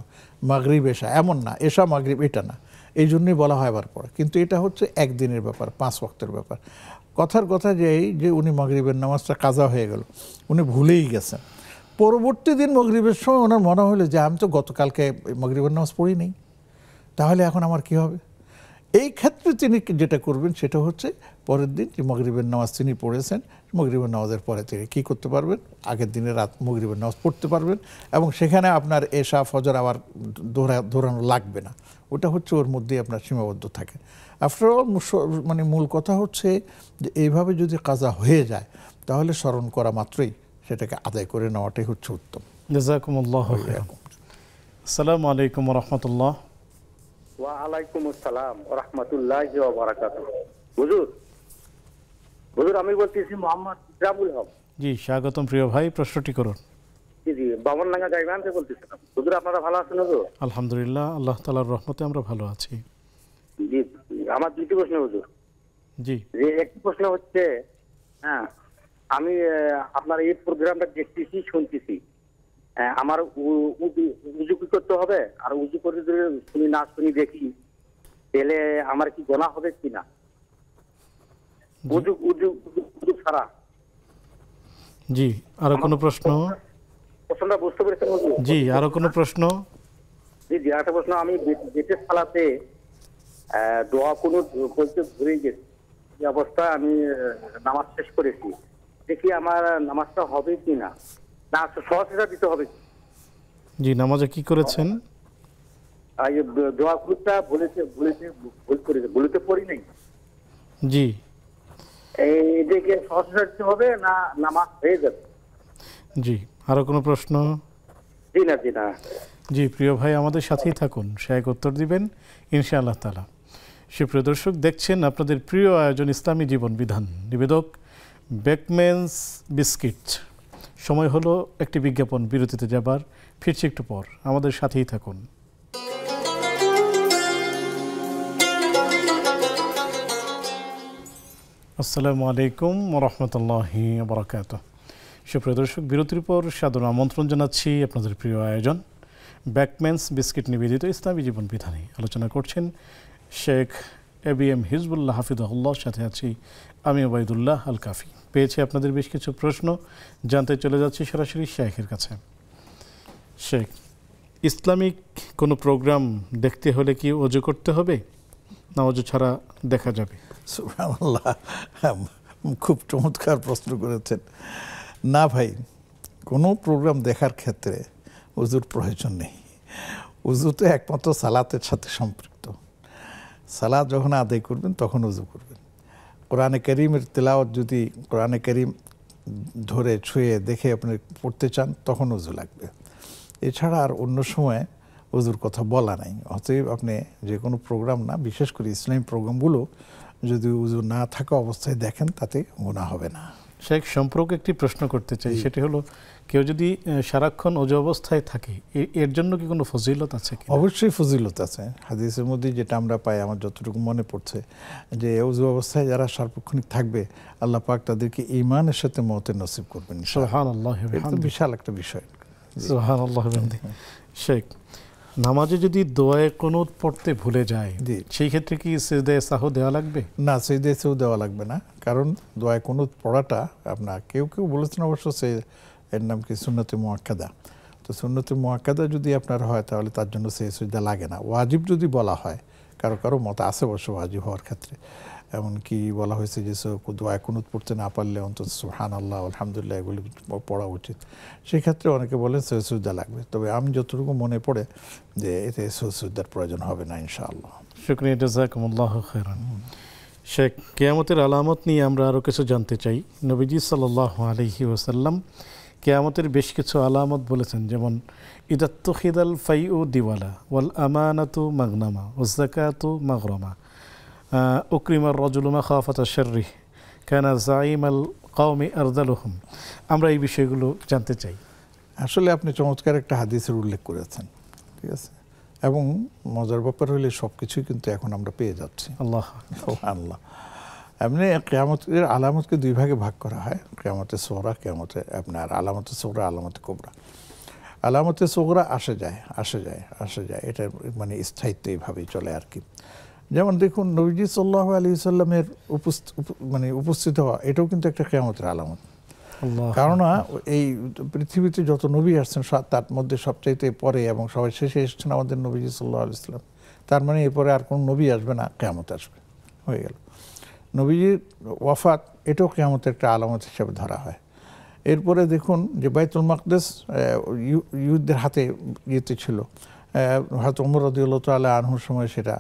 মাগরিব এশা এমন না, এশা মাগরিব এটা না, এই জন্যই বলা হয় আবার পড়া। কিন্তু এটা হচ্ছে একদিনের ব্যাপার, 5 ওয়াক্তের ব্যাপার। কথার কথা যে এই যে উনি মাগরিবের নামাজটা কাজা হয়ে গেল, উনি ভুলেই গেছেন, পরবর্তী দিন মাগরিবের সময় ওনার মনে হলো যে আমি তো গতকালকে মাগরিবের নামাজ পড়ি নেই, তাহলে এখন আমার কি হবে? এই ক্ষেত্রে তিনি যেটা করবেন সেটা হচ্ছে পরের দিন যে মাগরিবের নামাজ তিনি পড়েছেন, মাগরিবের নামাজের পরে তিনি কী করতে পারবেন, আগের দিনে রাত মাগরিবের নামাজ পড়তে পারবেন, এবং সেখানে আপনার এশা ফজর আবার দৌড়ানো লাগবে না। ওটা হচ্ছে ওর মধ্যেই আপনার সীমাবদ্ধ থাকে। আফটার অল মানে মূল কথা হচ্ছে যে এইভাবে যদি কাজা হয়ে যায় তাহলে স্মরণ করা মাত্রই সেটাকে আদায় করে নেওয়াটাই হচ্ছে উত্তম। জাযাকুমুল্লাহু খাইরান। আসসালামু আলাইকুম ওয়া রাহমাতুল্লাহ। ওয়া আলাইকুম আসসালাম ওয়া রাহমাতুল্লাহি ওয়া বারাকাতুহু। হুজুর আমি বলতেছি মোহাম্মদ ইকরামুল হক। জি, স্বাগতম প্রিয় ভাই, প্রশ্নটি করুন। জি, বামনডাঙ্গা গাইবান থেকে বলতেছিলাম। হুজুর আপনারা ভালো আছেন? হুজুর আলহামদুলিল্লাহ, আল্লাহ তাআলার রহমতে আমরা ভালো আছি। জি, আমার দুটি প্রশ্ন হুজুর। জি, যে একটি প্রশ্ন হচ্ছে, হ্যাঁ আমি আপনার এই প্রোগ্রামটা দেখতেছি, শুনতেছি, আমার উজু কি করতে হবে? আর উজু করে যদি শুনি না শুনি দেখি তাহলে আমার কি গুনাহ হবে কিনা? উজু উজু উজু ছাড়া। জি, আরো কোনো প্রশ্ন? প্রশ্নটা বুঝতে পেরেছেন হুজুর? জি, আরো কোনো প্রশ্ন? জি, একটা প্রশ্ন, আমি বেতের সালাতে দোয়া কুনুত বলতে ভুলে গেছি, এই অবস্থায় আমি নামাজ শেষ করেছি, দেখি আমার নামাজটা হবে কি না, না সহজটা দিতে হবে। জি, নামাজে কি করেছেন? দোয়া কুনুতটা বলতে পড়ি নাই। জি, এদিকে সহজটা দিতে হবে না নামাজ হয়ে যাবে? জি, আরো কোনো প্রশ্ন? জি না, জি না। জি, প্রিয় ভাই আমাদের সাথেই থাকুন, শেখ উত্তর দিবেন ইনশাআল্লাহ তাআলা। সুপ্রিয় দর্শক, দেখছেন আপনাদের প্রিয় আয়োজন ইসলামী জীবন বিধান, নিবেদক বেকম্যানস বিস্কিট। সময় হলো একটি বিজ্ঞাপন বিরতিতে যাবার, ফিরছি একটু পর, আমাদের সাথেই থাকুন। আসসালামু আলাইকুম ওয়া রাহমাতুল্লাহি ওয়া বারাকাতুহু। সুপ্রিয় দর্শক, বিরতির পর সাদর আমন্ত্রণ জানাচ্ছি আপনাদের প্রিয় আয়োজন ব্যাকম্যানস বিস্কিট নিবেদিত ইসলামী জীবন বিধানে আলোচনা করছেন শেখ ABM হিজবুল্লাহ হাফিজাহুল্লাহ, সাথে আছি আমি ওবায়দুল্লাহ আল কাফি। পেয়েছি আপনাদের বেশ কিছু প্রশ্ন, জানতে চলে যাচ্ছি সরাসরি শেখের কাছে। শেখ, ইসলামিক কোনো প্রোগ্রাম দেখতে হলে কি ওযু করতে হবে, না ওযু ছাড়া দেখা যাবে? সুবহানাল্লাহ, খুব চমৎকার প্রশ্ন করেছেন। না ভাই, কোনো প্রোগ্রাম দেখার ক্ষেত্রে ওযুর প্রয়োজন নেই। ওযু তো একমাত্র সালাতের সাথে সম্পৃক্ত। সালাত যখন আদায় করবেন তখন ওযু করবেন। কোরআনে কারীমের তেলাওয়াত যদি কোরআনে কারীম ধরে ছুঁয়ে দেখে আপনি পড়তে চান তখন ওযু লাগবে। এছাড়া আর অন্য সময় ওযুর কথা বলা নাই। অতএব আপনি যে কোনো প্রোগ্রাম না, বিশেষ করে ইসলামী প্রোগ্রামগুলো যদি ওযু না থাকা অবস্থায় দেখেন তাতে গুনাহ হবে না। শেখ, সম্পর্কে একটি প্রশ্ন করতে চাই, সেটি হলো কেউ যদি সারাক্ষণ ওযু অবস্থায় থাকে এর জন্য কি কোনো ফজিলত আছে কি? অবশ্যই ফজিলত আছে। হাদিসের মধ্যে যেটা আমরা পাই, আমার যতটুকু মনে পড়ছে, যে ওযু অবস্থায় যারা সার্বক্ষণিক থাকবে আল্লাহ পাক তাদেরকে ঈমানের সাথে মওতের নসিব করবেন। সুবহানাল্লাহ, এটা বিশাল একটা বিষয়। সুবহানাল্লাহ। শেখ, নামাজে যদি দোয়ায়ে কুনুত পড়তে ভুলে যায়, সেই ক্ষেত্রে কি সিজদায়ে সাহু দেওয়া লাগবে? না, সিজদায়ে সাহু দেওয়া লাগবে না, কারণ দোয়ায়ে কুনুত পড়াটা আপনার কেউ বলেছেন অবশ্য এর নাম কি সুন্নতে মুআক্কাদা। তো সুন্নতে মুআক্কাদা যদি আপনার হয় তাহলে তার জন্য সিজদা লাগে না। ওয়াজিব যদি বলা হয়, কারো মত আছে অবশ্য ওয়াজিব হওয়ার ক্ষেত্রে, এমনকি বলা হয়েছে যে দোয়ায়ে কুনুত পড়তে না পারলে অন্তত সুবহানাল্লাহ আলহামদুলিল্লাহ এগুলি পড়া উচিত। সেই ক্ষেত্রে অনেকে বলেন সিজদা লাগবে, তবে আমি যতটুকু মনে পড়ে যে এতে সিজদার প্রয়োজন হবে না ইনশাআল্লাহ। শুকরিয়া, জাযাকুমুল্লাহু খাইরান। শেখ, কিয়ামতের আলামত নিয়ে আমরা আরও কিছু জানতে চাই। নবীজি সাল্লাল্লাহু আলাইহি ওয়াসাল্লাম কিয়ামতের বেশ কিছু আলামত বলেছেন, যেমন ইদাত্তুখিদাল ফাইউ দিওয়ালা ওয়াল আমানাতু মাগনামা ওয়াজ যাকাতু মাগরামা উকরিমার রাজুলু মাখাফাতা শাররি কানা যাইমাল কওমি আরদালুহুম। আমরা এই বিষয়গুলো জানতে চাই। আসলে আপনি চমৎকার একটা হাদিসের উল্লেখ করেছেন, ঠিক আছে, এবং মজার ব্যাপার হলে সব কিছুই কিন্তু এখন আমরা পেয়ে যাচ্ছি। আল্লাহ আল্লাহ। এমনি কিয়ামতের আলামতকে দুই ভাগে ভাগ করা হয়, কিয়ামতে সোগরা, কিয়ামতে আপনার আলামতে সোগরা, আলামতে কোবরা। আলামতে সোগরা আসে যায়, এটা মানে স্থায়িত্ব এইভাবেই চলে আর কি। যেমন দেখুন, নবীজি সাল্লাল্লাহু আলাইহি ওয়াসাল্লামের উপস্থিত হওয়া, এটাও কিন্তু একটা কিয়ামতের আলামত। কারণ এই পৃথিবীতে যত নবী আসছেন তার মধ্যে সবচাইতে পরে এবং সবাই শেষে এসেছেন আমাদের নবীজি সাল্লাল্লাহু আলাইহি ওয়াসাল্লাম। তার মানে এরপরে আর কোনো নবী আসবে না, কিয়ামত আসবে, হয়ে গেল। নবীজির ওয়াফাত, এটাও কিয়ামতের একটা আলামত হিসেবে ধরা হয়। এরপরে দেখুন যে বাইতুল মাকদেস ইহুদদের হাতে ইয়েতে ছিল, হযরত ওমর রাদিয়াল্লাহু তাআলা আনহুর সময় সেটা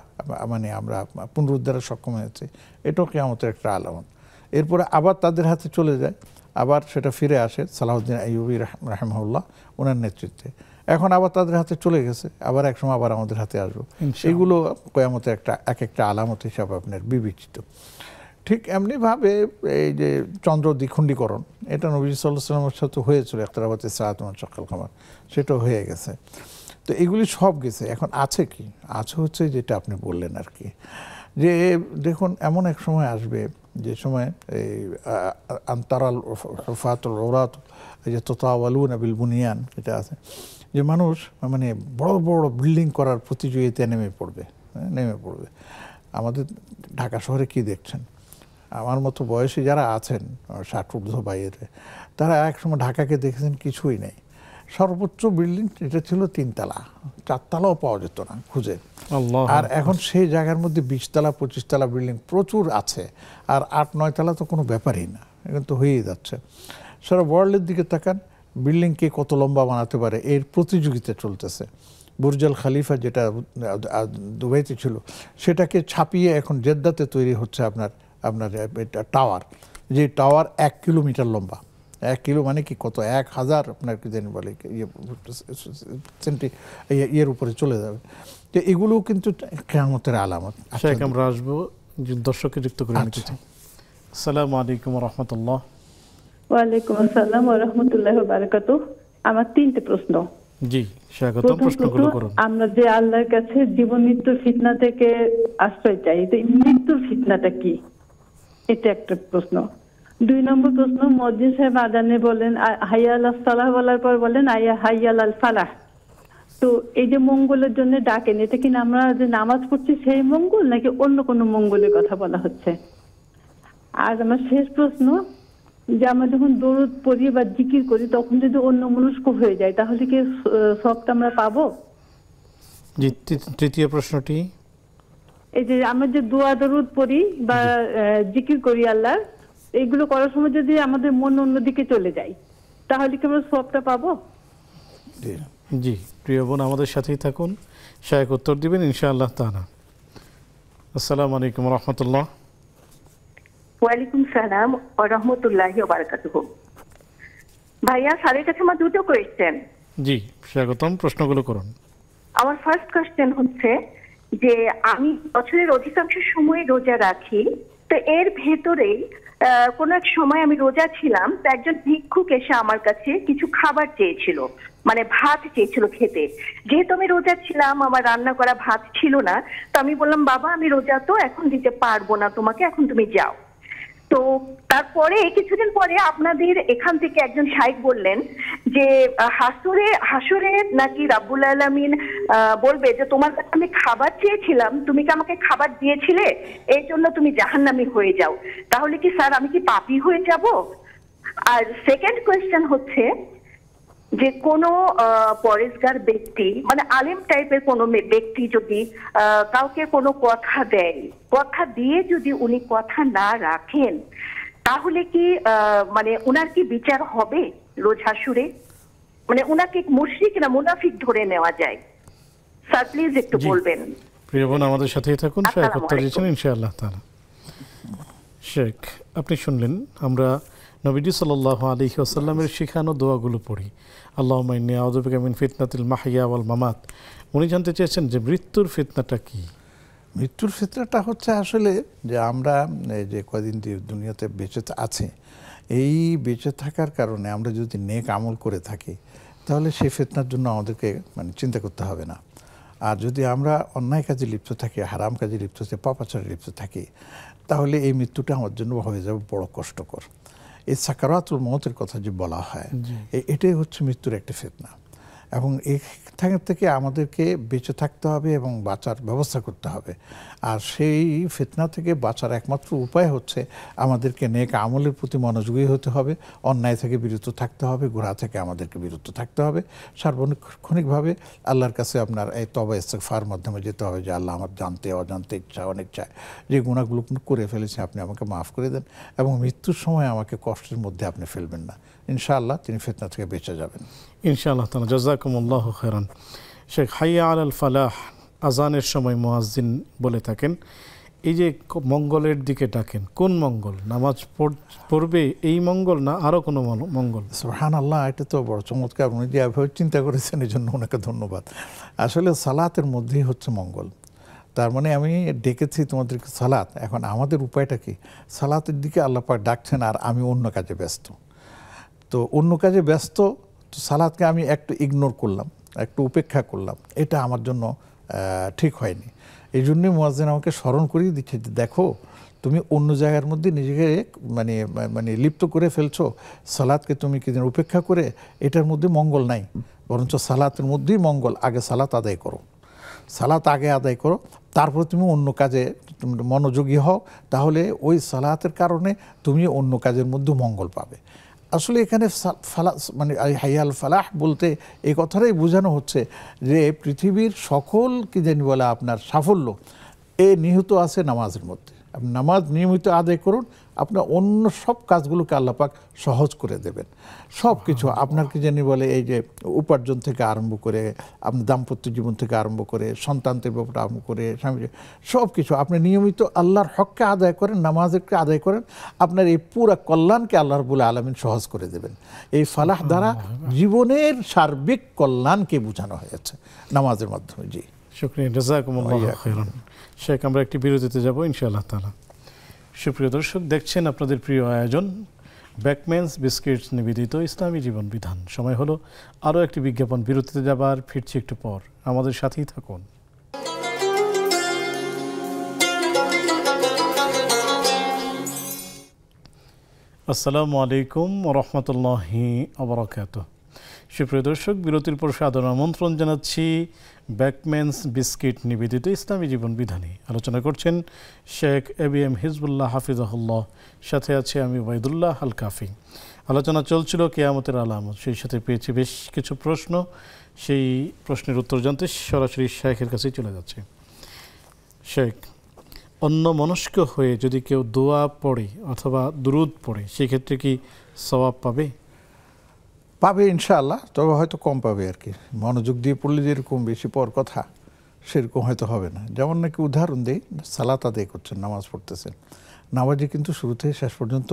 মানে আমরা পুনরুদ্ধারে সক্ষম হয়েছে, এটাও কিয়ামতের একটা আলামত। এরপরে আবার তাদের হাতে চলে যায়, আবার সেটা ফিরে আসে সালাহউদ্দিন আইয়ুবী রাহিমাহুল্লাহ ওনার নেতৃত্বে। এখন আবার তাদের হাতে চলে গেছে, আবার একসময় আবার আমাদের হাতে আসবে। এগুলো কিয়ামতের একটা আলামত হিসাবে আপনার বিবেচিত। ঠিক এমনিভাবে এই যে চন্দ্র দ্বিখণ্ডীকরণ, এটা নবী সাল্লাল্লাহু আলাইহি ওয়াসাল্লামের সাথে হয়েছিল, ইখতিরাবাতি সাআতুন ওয়ানশাক্কাল কামার, সেটাও হয়ে গেছে। তো এগুলি সব গেছে, এখন আছে কি? আছে হচ্ছে যেটা আপনি বললেন আর কি, যে দেখুন এমন এক সময় আসবে যে সময় এই আনতারাল হুফাতুল উরাত যে তাতাওয়ালুনা বিল বুনিয়ান, এটা আছে যে মানুষ মানে বড় বড় বিল্ডিং করার প্রতিযোগিতায় নেমে পড়বে। আমাদের ঢাকা শহরে কি দেখছেন, আমার মতো বয়সী যারা আছেন 60 ঊর্ধ্ব বাইরে, তারা একসময় ঢাকাকে দেখেছেন কিছুই নেই। সর্বোচ্চ বিল্ডিং এটা ছিল 3 তলা, 4 তলাও পাওয়া যেত না খুঁজে। আর এখন সেই জায়গার মধ্যে 20 তলা 25 তলা বিল্ডিং প্রচুর আছে, আর 8-9 তলা তো কোনো ব্যাপারই না, এখন তো হয়েই যাচ্ছে। সারা ওয়ার্ল্ডের দিকে তাকান, বিল্ডিং কে কত লম্বা বানাতে পারে এর প্রতিযোগিতা চলতেছে। বুর্জাল খালিফা যেটা দুবাইতে ছিল, সেটাকে ছাপিয়ে এখন জেদ্দাতে তৈরি হচ্ছে আপনার টাওয়ার, যে টাওয়ার 1 কিলোমিটার লম্বা। 1 কিলো মানে কি কত, 1000 আপনার কি জানি বলে ইয়ের উপরে চলে যাবে। তো এগুলো কিন্তু কিয়ামতের আলামত। আমরা আসবো দর্শককে যুক্ত করে নিতে চাই। আসসালামু আলাইকুম ওয়া রাহমাতুল্লাহ। ওয়ালাইকুম আসসালাম ওয়া রাহমাতুল্লাহি ওয়া বারাকাতুহু। আমার 3টে প্রশ্ন। জি, স্বাগতম, প্রশ্নগুলো করুন। আমরা যে আল্লাহর কাছে জীবন মৃত্যুর ফিতনা থেকে আশ্রয় চাই, তো মৃত্যুর ফিতনাটা কি, এটা একটা প্রশ্ন। 2 নম্বর প্রশ্ন, মুয়াজ্জিন সাহেব আযানে বলেন হাইয়া আলাস সালাহ বলার পর বলেন হাইয়া আলাল ফালাহ, তো এই যে মঙ্গলের জন্য ডাকেন, এটা কি আমরা যে নামাজ পড়ছি সেই মঙ্গল নাকি অন্য কোনো মঙ্গলের কথা বলা হচ্ছে? আর আমার শেষ প্রশ্ন, যে আমরা যখন দরুদ পড়ি বা জিকির করি তখন যদি অন্য মনস্ক হয়ে যায় তাহলে কি সবটা আমরা পাবো? জি, তৃতীয় প্রশ্নটি। এই যে আমরা যে দোয়া দরুদ পড়ি বা জিকির করি আল্লাহ, এইগুলো করার সময় যদি আমাদের মন অন্যদিকে চলে যায় তাহলে কি আমরা সবটা পাবো? জি, প্রিয় বোন আমাদের সাথেই থাকুন, শায়েখ উত্তর দিবেন ইনশাআল্লাহ তাআলা। আসসালামু আলাইকুম ওয়া রাহমাতুল্লাহ। ওয়ালাইকুম সালাম ওয়া রাহমাতুল্লাহি ওয়া বারাকাতুহু। ভাইয়া, স্যারের কাছে আমার দুটো কোয়েশ্চেন। জি, স্বাগতম, প্রশ্নগুলো করুন। আমার ফার্স্ট কোয়েশ্চেন হচ্ছে যে আমি বছরের অধিকাংশ সময় রোজা রাখি, তো এর ভেতরে কোন এক সময় আমি রোজা ছিলাম, তো একজন ভিক্ষুক এসে আমার কাছে কিছু খাবার চেয়েছিল, মানে ভাত চেয়েছিল খেতে। যেহেতু আমি রোজা ছিলাম, আমার রান্না করা ভাত ছিল না, তো আমি বললাম বাবা আমি রোজা তো এখন দিতে পারবো না তোমাকে, এখন তুমি যাও। তো তারপরে কিছুদিন পরে আপনাদের এখান থেকে একজন শাইখ বললেন যে হাসরে নাকি রাব্বুল আলামিন বলবে যে তোমার কাছে আমি খাবার চেয়েছিলাম, তুমি কি আমাকে খাবার দিয়েছিলে, এই জন্য তুমি জাহান্নামী হয়ে যাও। তাহলে কি স্যার আমি কি পাপী হয়ে যাব? আর সেকেন্ড কোয়েশ্চেন হচ্ছে যে কোনো পরেশগার ব্যক্তি, মানে আলেম টাইপের কোনো ব্যক্তি যদি কাউকে কোনো কথা দেয়, কথা দিয়ে যদি উনি কথা না রাখেন তাহলে কি মানে উনার কি বিচার হবে রোজ হাসুরে? মানে উনাকে মুশরিক না মুনাফিক ধরে নেওয়া যায়? স্যার প্লিজ একটু বলবেন। প্রিয় বোন আমাদের সাথেই থাকুন, শায়েখ উত্তর দিচ্ছেন ইনশাআল্লাহ তাআলা। শেখ, আপনি শুনলেন আমরা নবীজি সাল্লাল্লাহু আলাইহি ওয়াসাল্লামের শিখানো দোয়াগুলো পড়ি। আল্লাহুম্মা ইন্নী আউযু বিকা মিন ফিতনাতিল মাহইয়া ওয়াল মামাত। উনি জানতে চেয়েছেন যে মৃত্যুর ফিতনাটা কি? মৃত্যুর ফিতনাটা হচ্ছে আসলে যে আমরা যে কদিন দুনিয়াতে বেঁচে আছি, এই বেঁচে থাকার কারণে আমরা যদি নেক আমল করে থাকি তাহলে সেই ফিতনার জন্য আমাদেরকে মানে চিন্তা করতে হবে না। আর যদি আমরা অন্যায় কাজে লিপ্ত থাকি, হারাম কাজে লিপ্ত থাকি, পাপাচারে লিপ্ত থাকি, তাহলে এই মৃত্যুটা আমার জন্য হয়ে যাবে বড় কষ্টকর। এই সাকারাতুল মউতের কথা যে বলা হয়, এটাই হচ্ছে মৃত্যুর একটা ফিতনা। এবং এখান থেকে আমাদেরকে বেঁচে থাকতে হবে এবং বাঁচার ব্যবস্থা করতে হবে। আর সেই ফিতনা থেকে বাঁচার একমাত্র উপায় হচ্ছে আমাদেরকে নেক আমলের প্রতি মনোযোগী হতে হবে, অন্যায় থেকে বিরত থাকতে হবে, গুনাহ থেকে আমাদেরকে বিরত থাকতে হবে। সার্বক্ষণিকভাবে আল্লাহর কাছে আপনার এই তওবা ইস্তিগফার মাধ্যমে যেতে হবে যে আল্লাহ আমার জানতে অজান্তে ইচ্ছা অনেক চায় যে গুনাহগুলো করে ফেলেছি, আপনি আমাকে মাফ করে দেন এবং মৃত্যুর সময় আমাকে কষ্টের মধ্যে আপনি ফেলবেন না। ইনশাআল্লাহ তিনি ফিতনা থেকে বেঁচে যাবেন ইনশাআল্লাহ তাআলা। জাযাকুমুল্লাহু খাইরান। শেখ, হাইয়া আলাল ফালাহ আজানের সময় মুয়াজ্জিন বলে থাকেন, এই যে মঙ্গলের দিকে ডাকেন, কোন মঙ্গল? নামাজ পড়বে এই মঙ্গল না আরো কোনো মঙ্গল? সুবহানাল্লাহ, এটা তো বড় চমৎকার। উনি যে এভাবে চিন্তা করেছেন এই জন্য ওনাকে ধন্যবাদ। আসলে সালাতের মধ্যেই হচ্ছে মঙ্গল। তার মানে আমি ডেকেছি তোমাদেরকে সালাত, এখন আমাদের উপায়টা কি? সালাতের দিকে আল্লাহ পাক ডাকছেন আর আমি অন্য কাজে ব্যস্ত। তো অন্য কাজে ব্যস্ত, তো সালাতকে আমি একটু ইগনোর করলাম, একটু উপেক্ষা করলাম, এটা আমার জন্য ঠিক হয়নি। এই জন্যই মুয়াজ্জিন আমাকে স্মরণ করিয়ে দিচ্ছে যে দেখো তুমি অন্য জায়গার মধ্যে নিজেকে মানে মানে লিপ্ত করে ফেলছো, সালাতকে তুমি কিদিন উপেক্ষা করে, এটার মধ্যে মঙ্গল নাই, বরঞ্চ সালাতের মধ্যেই মঙ্গল। আগে সালাত আদায় করো, সালাত আগে আদায় করো, তারপর তুমি অন্য কাজে মনোযোগী হও, তাহলে ওই সালাতের কারণে তুমি অন্য কাজের মধ্যে মঙ্গল পাবে। আসলে এখানে মানে হাইয়াল ফালাহ বলতে এই কথাটাই বোঝানো হচ্ছে যে পৃথিবীর সকল কি জানি বলে আপনার সাফল্য নিহিত আছে নামাজের মধ্যে। আপনি নামাজ নিয়মিত আদায় করুন, আপনার অন্য সব কাজগুলোকে আল্লাহ পাক সহজ করে দেবেন। সব কিছু আপনার কি জানি বলে এই যে উপার্জন থেকে আরম্ভ করে, আপনার দাম্পত্য জীবন থেকে আরম্ভ করে, সন্তানদের ব্যাপারে আরম্ভ করে, স্বামী, সব কিছু আপনি নিয়মিত আল্লাহর হককে আদায় করেন, নামাজকে আদায় করেন, আপনার এই পুরো কল্যাণকে আল্লাহ রাব্বুল আলামিন সহজ করে দেবেন। এই ফালাহ দ্বারা জীবনের সার্বিক কল্যাণকে বোঝানো হয়েছে নামাজের মাধ্যমে। জি, শুকরিয়া, জাযাকুমুল্লাহু খাইরান। শেখ, আমরা একটি বিরতিতে যাব ইনশাআল্লাহ তাআলা। সুপ্রিয় দর্শক, দেখছেন আপনাদের প্রিয় আয়োজন ব্যাকম্যানস বিস্কিটস নিবেদিত ইসলামী জীবন বিধান। সময় হলো আরও একটি বিজ্ঞাপন, বিরতিতে যাবার, ফিরছি একটু পর, আমাদের সাথেই থাকুন। আসসালামু আলাইকুম ওয়া রাহমাতুল্লাহি ওয়া বারাকাতুহু। সুপ্রিয় দর্শক, বিরতির পর সাদর আমন্ত্রণ জানাচ্ছি ব্যাকম্যানস বিস্কিট নিবেদিত ইসলামী জীবন বিধানে। আলোচনা করছেন শেখ ABM হিজবুল্লাহ হাফিজাহুল্লাহ, সাথে আছে আমি ওবায়দুল্লাহ আল কাফি। আলোচনা চলছিল কিয়ামতের আলামত, সেই সাথে পেয়েছি বেশ কিছু প্রশ্ন। সেই প্রশ্নের উত্তর জানতে সরাসরি শেখের কাছেই চলে যাচ্ছে। শেখ, অন্যমনস্ক হয়ে যদি কেউ দোয়া পড়ে অথবা দুরুদ পড়ে, সেক্ষেত্রে কি সওয়াব পাবে? পাবে ইনশাআল্লাহ, তবে হয়তো কম পাবে আর কি। মনোযোগ দিয়ে পড়লে যেরকম বেশি পড়ার কথা সেরকম হয়তো হবে না। যেমন নাকি উদাহরণ দেই, সালাত আদায় করছেন, নামাজ পড়তেছেন, নামাজে কিন্তু শুরু থেকে শেষ পর্যন্ত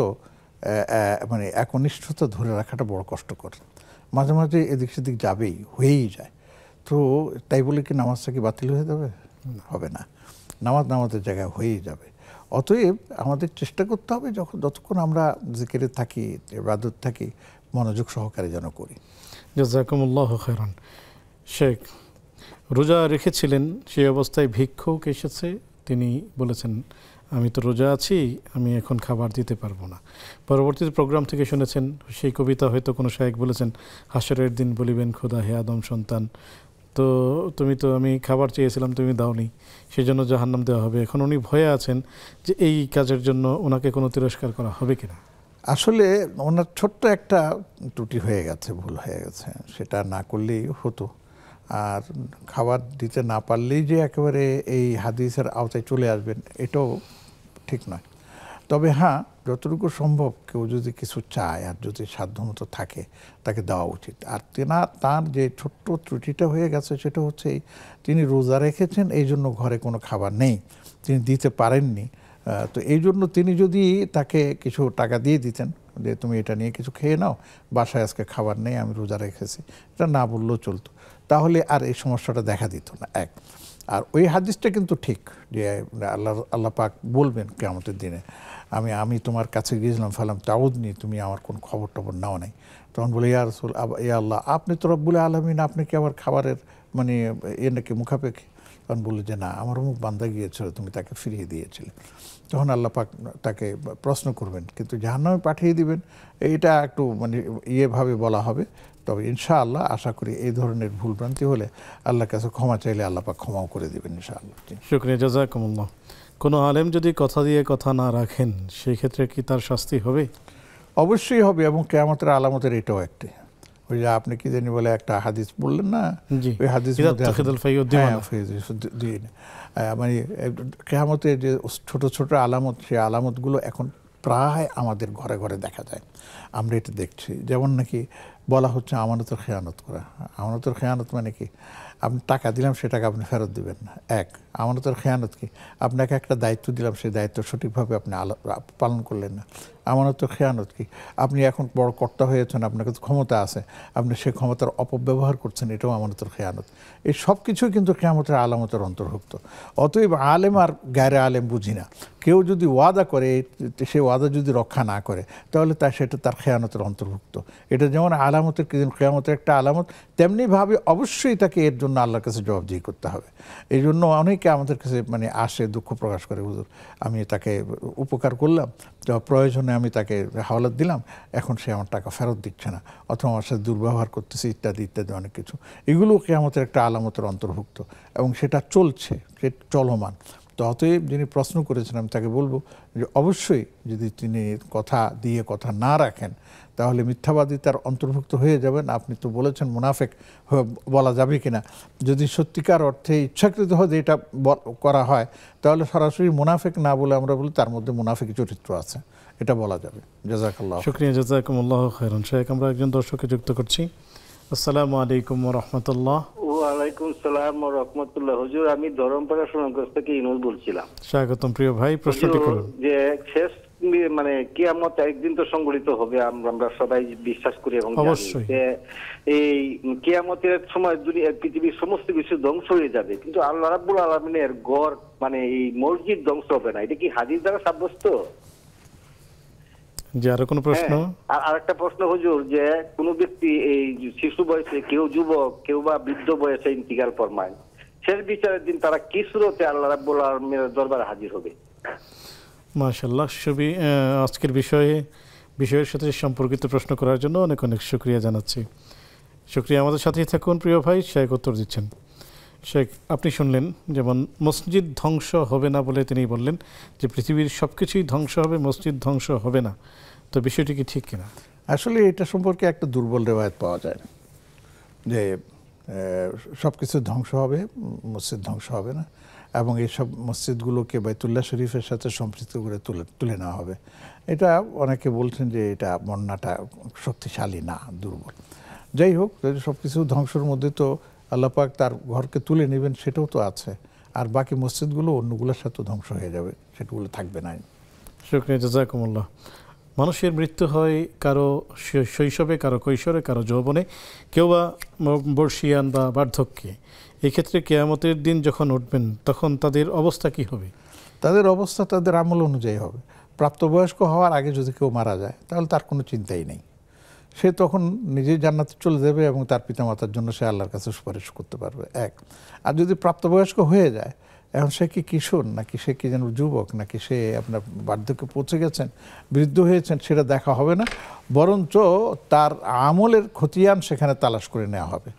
মানে একনিষ্ঠতা ধরে রাখাটা বড় কষ্টকর। মাঝে মাঝে এদিক সেদিক যাবেই, হয়েই যায়। তো তাই বলে কি নামাজটা কি বাতিল হয়ে যাবে? হবে না, নামাজের জায়গায় হয়েই যাবে। অতএব আমাদের চেষ্টা করতে হবে যতক্ষণ আমরা জিকিরে থাকি, ইবাদত থাকি, মনোযোগ সহকারে যেন করি। জাযাকুমুল্লাহু খায়রান। শেখ, রোজা রেখেছিলেন, সেই অবস্থায় ভিক্ষুক এসেছে, তিনি বলেছেন আমি তো রোজা আছি, আমি এখন খাবার দিতে পারবো না। পরবর্তীতে প্রোগ্রাম থেকে শুনেছেন সেই কবিতা হয়তো কোনো শায়েখ বলেছেন, হাসরের দিন বলিবেন খোদা হে আদম সন্তান, তো আমি খাবার চেয়েছিলাম, তুমি দাওনি, সেই জন্য জাহান্নাম দেওয়া হবে। এখন উনি ভয়ে আছেন যে এই কাজের জন্য ওনাকে কোনো তিরস্কার করা হবে কিনা। আসলে ওনার ছোট্ট একটা ত্রুটি হয়ে গেছে, ভুল হয়ে গেছে, সেটা না করলেই হতো। আর খাবার দিতে না পারলেই যে একেবারে এই হাদিসের আওতায় চলে আসবেন, এটাও ঠিক নয়। তবে হ্যাঁ, যতটুকু সম্ভব কেউ যদি কিছু চায় আর যদি সাধ্যমতো থাকে, তাকে দেওয়া উচিত। আর তার যে ছোট্ট ত্রুটিটা হয়ে গেছে সেটা হচ্ছে তিনি রোজা রেখেছেন, এই জন্য ঘরে কোনো খাবার নেই, তিনি দিতে পারেননি। তো এই জন্য তিনি যদি তাকে কিছু টাকা দিয়ে দিতেন যে তুমি এটা নিয়ে কিছু খেয়ে নাও, বাসায় আজকে খাবার নেই, আমি রোজা রেখেছি, এটা না বললেও চলতো, তাহলে আর এই সমস্যাটা দেখা দিত না। এক, আর ওই হাদিসটা কিন্তু ঠিক যে আল্লাহ পাক বলবেন কিয়ামতের দিনে, আমি তোমার কাছে গিয়েছিলাম, ফালাম তাউদনি, তুমি আমার কোন খবর টবর নাও নাই। তখন বলে ইয়া রাসূল, ইয়া আল্লাহ, আপনি তো রব্বুল আলামিন, আপনি কি আমার খাবারের মানে নাকি মুখাপেক্ষী? তখন বললো যে না, আমার অমুক বান্দা গিয়েছিল, তুমি তাকে ফিরিয়ে দিয়েছিলে। তখন আল্লাহ পাক তাকে প্রশ্ন করবেন, কিন্তু জাহান্নামে পাঠিয়ে দিবেন। এটা একটু মানে ইয়েভাবে বলা হবে। তবে ইনশাআল্লাহ আশা করি এই ধরনের ভুলভ্রান্তি হলে আল্লাহর কাছে ক্ষমা চাইলে আল্লাহ পাক ক্ষমাও করে দিবেন ইনশাআল্লাহ। শুকরিয়া, জাযাকুমুল্লাহ। কোনো আলেম যদি কথা দিয়ে কথা না রাখেন, সেই ক্ষেত্রে কি তার শাস্তি হবে? অবশ্যই হবে, এবং কিয়ামতের আলামতের এটাও একটি। ওই যে আপনি কি জানি বলে একটা হাদিস বললেন না, ওই হাদিস মানে কিয়ামতের যে ছোট ছোট আলামত, সেই আলামতগুলো এখন প্রায় আমাদের ঘরে ঘরে দেখা যায়, আমরা এটা দেখছি। যেমন নাকি বলা হচ্ছে আমানতের খেয়ানত করা। আমানতের খেয়ানত মানে কি? আপনি টাকা দিলাম, সে টাকা আপনি ফেরত দিবেন না। এক, আমানতের খেয়ানত কি? আপনাকে একটা দায়িত্ব দিলাম, সেই দায়িত্ব সঠিকভাবে আপনি পালন করলেন না। আমানতের খেয়ানত কি? আপনি এখন বড় কর্তা হয়েছেন, আপনার কাছে ক্ষমতা আছে, আপনি সেই ক্ষমতার অপব্যবহার করছেন, এটাও আমানতের খেয়ানত। এই সব কিছুই কিন্তু কিয়ামতের আলামতের অন্তর্ভুক্ত। অতএব আলেম আর গায়রে আলেম বুঝি না, কেউ যদি ওয়াদা করে, সে ওয়াদা যদি রক্ষা না করে, তাহলে সেটা তার খেয়ানতের অন্তর্ভুক্ত। এটা যেমন আলামতের কিয়ামতের একটা আলামত, তেমনিভাবে অবশ্যই তাকে এর জন্য আল্লাহর কাছে জবাবদিহি করতে হবে। এই জন্য অনেকে আমাদের কাছে মানে আসে, দুঃখ প্রকাশ করে, হুজুর আমি তাকে উপকার করলাম, প্রয়োজনে আমি তাকে হাওলাত দিলাম, এখন সে আমার টাকা ফেরত দিচ্ছে না, অথবা আমার সাথে দুর্ব্যবহার করতেছে, ইত্যাদি ইত্যাদি অনেক কিছু। এগুলো কিয়ামতের একটা আলামতের অন্তর্ভুক্ত, এবং সেটা চলছে, সে চলমান। তো অতএব যিনি প্রশ্ন করেছেন, আমি তাকে বলবো যে অবশ্যই যদি তিনি কথা দিয়ে কথা না রাখেন, তাহলে মিথ্যাবাদী তার অন্তর্ভুক্ত হয়ে যাবেন। আপনি তো বলেছেন মুনাফেক বলা যাবে কিনা, যদি সত্যিকার অর্থে ইচ্ছাকৃতভাবে এটা করা হয়, তাহলে সরাসরি মুনাফেক না বলে আমরা বলি তার মধ্যে মুনাফেক চরিত্র আছে, এটা বলা যাবে। জাযাকাল্লাহ। শুকরিয়া, জাযাকুমুল্লাহু খায়রান। শেখ, আমরা একজন দর্শককে যুক্ত করছি। আসসালামু আলাইকুম ওয়া রাহমাতুল্লাহ। ওয়ালাইকুম সালাম ওয়া রাহমাতুল্লাহ। হুজুর, আমি ধরমপাড়া সুনামগঞ্জ থেকে ইনুস বলছিলাম। স্বাগতম প্রিয় ভাই, প্রশ্নটি করুন। যে শেষ মানে কিয়ামত একদিন তো সংঘটিত হবে, আমরা সবাই বিশ্বাস করি এবং অবশ্যই এই কিয়ামতের সময় পৃথিবীর সমস্ত কিছু ধ্বংস হয়ে যাবে, কিন্তু আল্লাহ রাব্বুল আলামিনের ঘর মানে এই মসজিদ ধ্বংস হবে না। এটা কি হাদিস দ্বারা সাব্যস্ত? যে আরো কোনো প্রশ্ন? আর আরেকটা প্রশ্ন হুজুর, যে কোন ব্যক্তি এই শিশু বয়সে, কেউ যুবক, কেউ বা বৃদ্ধ বয়সে ইন্তিকাল ফরমায়, শেষ বিচারের দিন তারা কি সুরতে আল্লাহ রাব্বুল আলামিনের দরবারে হাজির হবে? মাশাআল্লাহ। আজকের বিষয়ের সাথে সম্পর্কিত প্রশ্ন করার জন্য অনেক অনেক শুকরিয়া জানাচ্ছি। শুকরিয়া, আমাদের সাথেই থাকুন প্রিয় ভাই। শেখ উত্তর দিচ্ছেন। শেখ, আপনি শুনলেন যেমন মসজিদ ধ্বংস হবে না বলে তিনি বললেন যে পৃথিবীর সব কিছুই ধ্বংস হবে, মসজিদ ধ্বংস হবে না, তো বিষয়টি কি ঠিক কিনা? আসলে এটা সম্পর্কে একটা দুর্বল রেওয়ায়ত পাওয়া যায় যে সব কিছু ধ্বংস হবে, মসজিদ ধ্বংস হবে না, এবং এইসব মসজিদগুলোকে বাইতুল্লাহ শরীফের সাথে সম্পৃক্ত করে তুলে নেওয়া হবে। এটা অনেকে বলছেন যে এটা বর্ণনাটা শক্তিশালী না, দুর্বল। যাই হোক, সব কিছু ধ্বংসের মধ্যে তো আল্লাহ পাক তার ঘরকে তুলে নেবেন, সেটাও তো আছে। আর বাকি মসজিদগুলো অন্যগুলোর সাথে ধ্বংস হয়ে যাবে, সেগুলো থাকবে না। শুকরিয়া, জাযাকুমুল্লাহ। মানুষের মৃত্যু হয় কারো শৈশবে, কারো কৈশোরে, কারো যৌবনে, কেউ বা বর্ষিয়ান বা বার্ধক্যে। এক্ষেত্রে কিয়ামতের দিন যখন উঠবেন তখন তাদের অবস্থা কি হবে? তাদের অবস্থা তাদের আমল অনুযায়ী হবে। প্রাপ্তবয়স্ক হওয়ার আগে যদি কেউ মারা যায় তাহলে তার কোনো চিন্তাই নেই, সে তখন নিজেই জান্নাতে চলে যাবে এবং তার পিতামাতার জন্য সে আল্লাহর কাছে সুপারিশ করতে পারবে, এক। আর যদি প্রাপ্তবয়স্ক হয়ে যায়, এখন সে কি কিশোর নাকি সে কি যেন যুবক নাকি সে আপনার বার্ধক্যে পৌঁছে গেছেন, বৃদ্ধ হয়েছেন, সেটা দেখা হবে না, বরঞ্চ তার আমলের খতিয়ান সেখানে তালাশ করে নেওয়া হবে।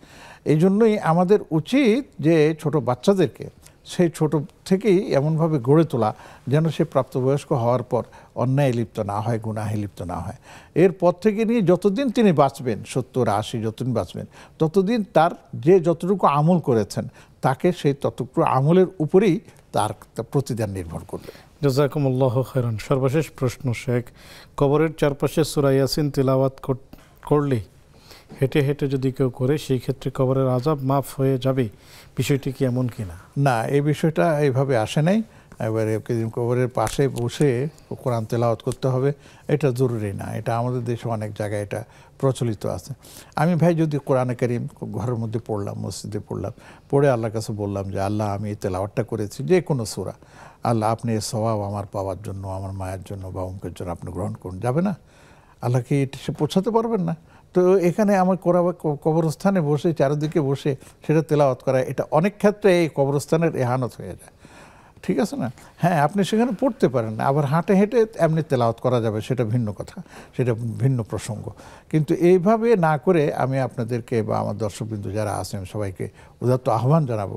এই জন্যই আমাদের উচিত যে ছোট বাচ্চাদেরকে সেই ছোট থেকেই এমনভাবে গড়ে তোলা যেন সে প্রাপ্তবয়স্ক হওয়ার পর অন্যায় লিপ্ত না হয়, গুনাহে লিপ্ত না হয়। এরপর থেকে নিয়ে যতদিন তিনি বাঁচবেন, 70, 80 যতদিন বাঁচবেন, ততদিন তার যে যতটুকু আমল করেছেন তাকে সেই ততটুকু আমলের উপরেই তার প্রতিদান নির্ভর করবে। জাযাকুমুল্লাহু খাইরান। সর্বশেষ প্রশ্ন শেখ, কবরের চারপাশে সূরা ইয়াসিন তিলাওয়াত করলে হেঁটে হেঁটে যদি কেউ করে সেই ক্ষেত্রে কবরের আযাব মাফ হয়ে যাবে, বিষয়টি কি এমন কিনা? না, এই বিষয়টা এইভাবে আসে নাই। এবারে কবরের পাশে বসে কোরআন তেলাওয়াত করতে হবে এটা জরুরি না। এটা আমাদের দেশে অনেক জায়গায় এটা প্রচলিত আছে। আমি ভাই যদি কোরআনে কারীম ঘরের মধ্যে পড়লাম, মসজিদে পড়লাম, পড়ে আল্লাহর কাছে বললাম যে আল্লাহ আমি এই তেলাওয়াতটা করেছি, যে কোনো সূরা, আল্লাহ আপনি এই সওয়াব আমার পাওয়ার জন্য, আমার মায়ের জন্য বা অমুকের জন্য আপনি গ্রহণ করুন, যাবে না? আল্লাহকে সে পৌঁছাতে পারবেন না? তো এখানে আমার কবরস্থানে বসে, চারিদিকে বসে সেটা তেলাওয়াত করা, এটা অনেক ক্ষেত্রে এই কবরস্থানের এহানত হয়ে যায়, ঠিক আছে না? হ্যাঁ, আপনি সেখানে পড়তে পারেন না, আবার হাঁটে হেঁটে এমনি তেলাওয়াত করা যাবে, সেটা ভিন্ন কথা, সেটা ভিন্ন প্রসঙ্গ। কিন্তু এইভাবে না করে আমি আপনাদেরকে বা আমার দর্শকবৃন্দু যারা আছেন সবাইকে উদাত্ত আহ্বান জানাবো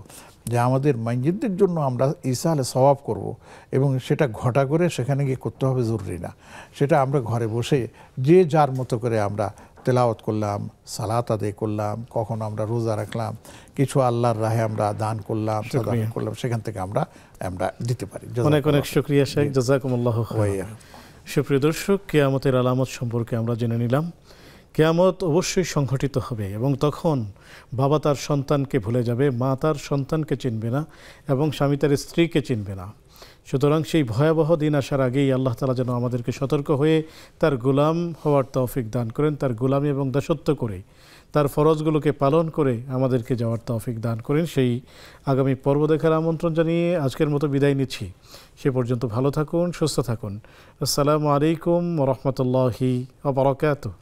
যে আমাদের মাইয়িতদের জন্য আমরা ইসালে সওয়াব করব, এবং সেটা ঘটা করে সেখানে গিয়ে করতে হবে জরুরি না। সেটা আমরা ঘরে বসে যে যার মতো করে আমরা তেলাওয়াত করলাম, সালাত আদায় করলাম, কখনো আমরা রোজা রাখলাম, কিছু আল্লাহর রাহে আমরা দান করলাম, সাদাকা করলাম, সেখান থেকে আমরা দিতে পারি। অনেক অনেক শুকরিয়া শেখ, জাযাকুমুল্লাহু খাইরান। সুপ্রিয় দর্শক, কিয়ামতের আলামত সম্পর্কে আমরা জেনে নিলাম। কিয়ামত অবশ্যই সংঘটিত হবে এবং তখন বাবা তার সন্তানকে ভুলে যাবে, মা তার সন্তানকে চিনবে না এবং স্বামী তার স্ত্রীকে চিনবে না। সুতরাং সেই ভয়াবহ দিন আসার আগেই আল্লাহ তাআলা যেন আমাদেরকে সতর্ক হয়ে তার গোলাম হওয়ার তৌফিক দান করেন, তার গোলামি এবং দাসত্ব করে তার ফরজগুলোকে পালন করে আমাদেরকে যাওয়ার তৌফিক দান করেন। সেই আগামী পর্ব দেখার আমন্ত্রণ জানিয়ে আজকের মতো বিদায় নিচ্ছি। সে পর্যন্ত ভালো থাকুন, সুস্থ থাকুন। আসসালামু আলাইকুম ওয়া রাহমাতুল্লাহি ওয়া বারাকাতুহু।